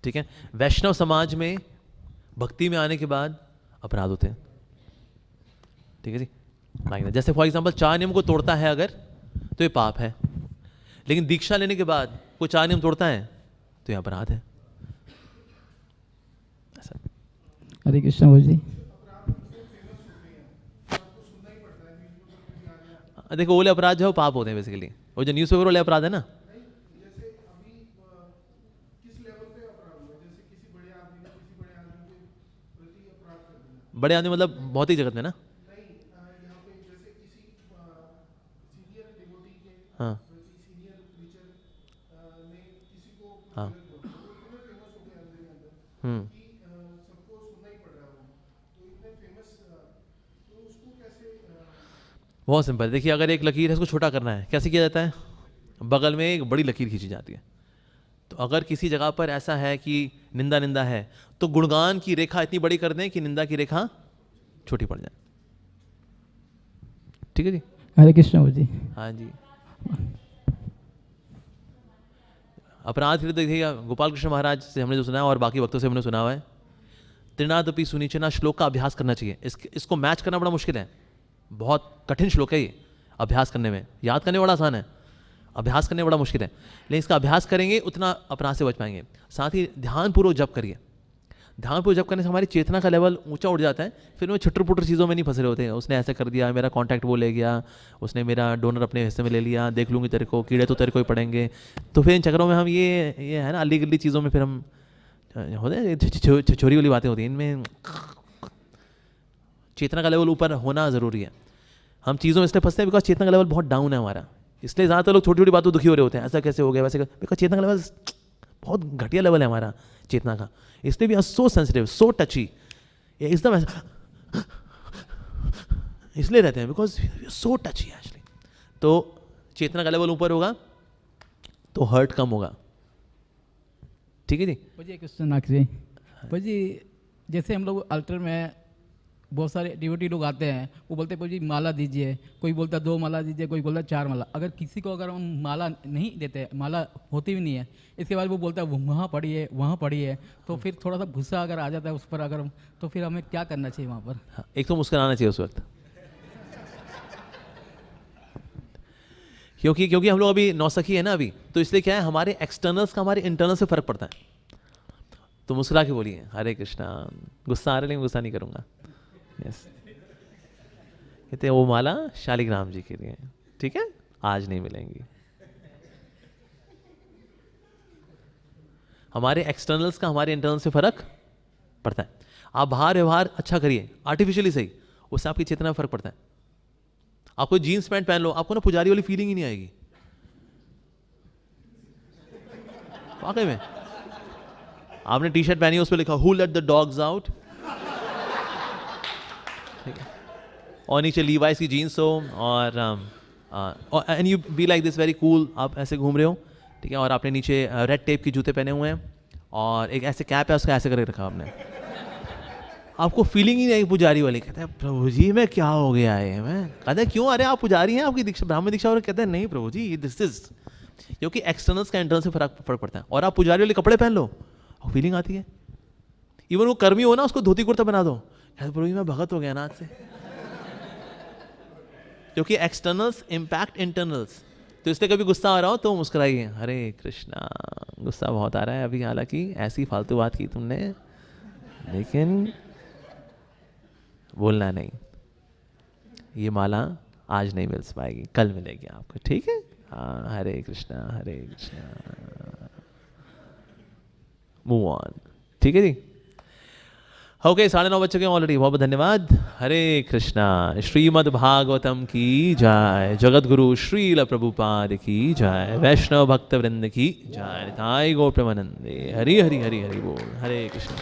Speaker 1: ठीक है। वैष्णव समाज में भक्ति में आने के बाद अपराध होते हैं, ठीक है जी। जैसे फॉर एग्जांपल 4 नियम को तोड़ता है अगर तो ये पाप है, लेकिन दीक्षा लेने के बाद कोई 4 नियम तोड़ता है तो ये अपराध है।
Speaker 9: हरे कृष्ण जी।
Speaker 1: देखो ओले अपराध जो है वो पाप होते हैं बेसिकली, वो जो न्यूज़पेपर वाले अपराध है ना, बड़े आदमी मतलब भौतिक जगत में ना, हाँ हाँ बहुत सिंपल। देखिए अगर एक लकीर है उसको छोटा करना है, कैसे किया जाता है? बगल में एक बड़ी लकीर खींची जाती है। तो अगर किसी जगह पर ऐसा है कि निंदा है तो गुणगान की रेखा इतनी बड़ी कर दें कि निंदा की रेखा छोटी पड़ जाए। ठीक है जी,
Speaker 9: हरे कृष्ण जी।
Speaker 1: हाँ जी। अपराध फिर देखिएगा गोपाल कृष्ण महाराज से हमने जो सुना है और बाकी वक्तों से हमने सुना हुआ है, त्रिनादपि सुनिचना श्लोक का अभ्यास करना चाहिए। इसको मैच करना बड़ा मुश्किल है, बहुत कठिन श्लोक है ये अभ्यास करने में। याद करने बड़ा आसान है, अभ्यास करने बड़ा मुश्किल है, लेकिन इसका अभ्यास करेंगे उतना अपराध से बच पाएंगे। साथ ही ध्यानपूर्वक जप करिए। ध्यानपूर्वक जप करने से हमारी चेतना का लेवल ऊंचा उठ जाता है। फिर वो छुट्टर पुटर चीज़ों में नहीं फंसे होते हैं, उसने ऐसे कर दिया, मेरा कॉन्टैक्ट वो ले गया, उसने मेरा डोनर अपने हिस्से में ले लिया, देख लूँगी तेरे को, कीड़े तो तेरे को ही पड़ेंगे। तो फिर इन चक्करों में हम ये है ना अली गली चीज़ों में फिर हम होते हैं, छोरी वाली बातें होती हैं। इनमें चेतना का लेवल ऊपर होना ज़रूरी है। हम चीज़ों में इसलिए फंसते हैं बिकॉज चेतना का लेवल बहुत डाउन है हमारा, इसलिए ज़्यादातर लोग छोटी छोटी बातों दुखी हो रहे होते हैं, ऐसा कैसे हो गया वैसे, बिकॉज चेतना का लेवल बहुत घटिया लेवल है हमारा चेतना का। इसलिए भी सो सेंसिटिव, सो टची, एकदम इसलिए रहते हैं बिकॉज सो टची एक्चुअली। तो चेतना का लेवल ऊपर होगा तो हर्ट कम होगा। ठीक है जी।
Speaker 9: जी क्वेश्चन आखिरी जी, जैसे हम लोग अल्टर में बहुत सारे डिवोटी लोग आते हैं, वो बोलते हैं जी माला दीजिए, कोई बोलता है 2 माला दीजिए, कोई बोलता है 4 माला। अगर किसी को अगर हम माला नहीं देते, माला होती भी नहीं है, इसके बाद वो बोलता है वहाँ पढ़िए, तो फिर थोड़ा सा गुस्सा अगर आ जाता है उस पर, अगर तो फिर हमें क्या करना चाहिए वहाँ पर?
Speaker 1: हाँ, एक तो मुस्कुराना चाहिए उस वक्त, क्योंकि हम लोग अभी नौसखी है ना अभी, तो इसलिए क्या है हमारे एक्सटर्नल्स का हमारे इंटरनल से फर्क पड़ता है। तो मुस्कुरा के बोलिए हरे कृष्णा, गुस्सा आ रहा है लेकिन गुस्सा नहीं करूँगा। यस, कहते वो माला शालिग्राम जी के लिए, ठीक है, आज नहीं मिलेंगी। हमारे एक्सटर्नल्स का हमारे इंटरनल से फर्क पड़ता है। आप बाहर व्यवहार अच्छा करिए, आर्टिफिशियली सही, उससे आपकी चेतना में फर्क पड़ता है। आपको जीन्स पैंट पहन लो, आपको ना पुजारी वाली फीलिंग ही नहीं आएगी वाकई में। आपने टी शर्ट पहनी है, उस पर लिखा who let the dogs out, और नीचे लीवाइस की जीन्स हो और and you be like this very cool, आप ऐसे घूम रहे हो, ठीक है, और आपने नीचे रेड टेप की जूते पहने हुए हैं और एक ऐसे कैप है उसका ऐसे करके रखा आपने, आपको फीलिंग ही नहीं पुजारी वाली। कहते हैं प्रभु जी मैं क्या हो गया है, मैं कहते हैं क्यों, अरे आप पुजारी हैं, आपकी दीक्षा ब्राह्मण दीक्षा, और कहते हैं नहीं प्रभु जी दिस इज, क्योंकि एक्सटर्नल्स का इंटरनल से फर्क पड़ता है। और आप पुजारी वाले कपड़े पहन लो और फीलिंग आती है। इवन वो कर्मी हो ना, उसको धोती कुर्ता बना दो, कहते प्रभु जी मैं भगत हो गया ना आज से, क्योंकि एक्सटर्नल्स इम्पैक्ट इंटरनल्स। तो इसलिए कभी गुस्सा आ रहा हो तो मुस्कुराइए, हरे कृष्णा, गुस्सा बहुत आ रहा है अभी, हालांकि ऐसी फालतू बात की तुमने, लेकिन बोलना नहीं, ये माला आज नहीं मिल पाएगी, कल मिलेगी आपको, ठीक है। हाँ, हरे कृष्णा हरे कृष्णा, मूव ऑन, ठीक है जी। ओके, 9:30 बज चुके हैं ऑलरेडी, बहुत बहुत धन्यवाद। हरे कृष्णा। श्रीमद् भागवतम की जय, जगत गुरु श्रील प्रभुपाद की जय, वैष्णव भक्त वृंद की जय, निताई गौर प्रेमानंदे, हरि हरि हरि हरि बोल, हरे कृष्णा।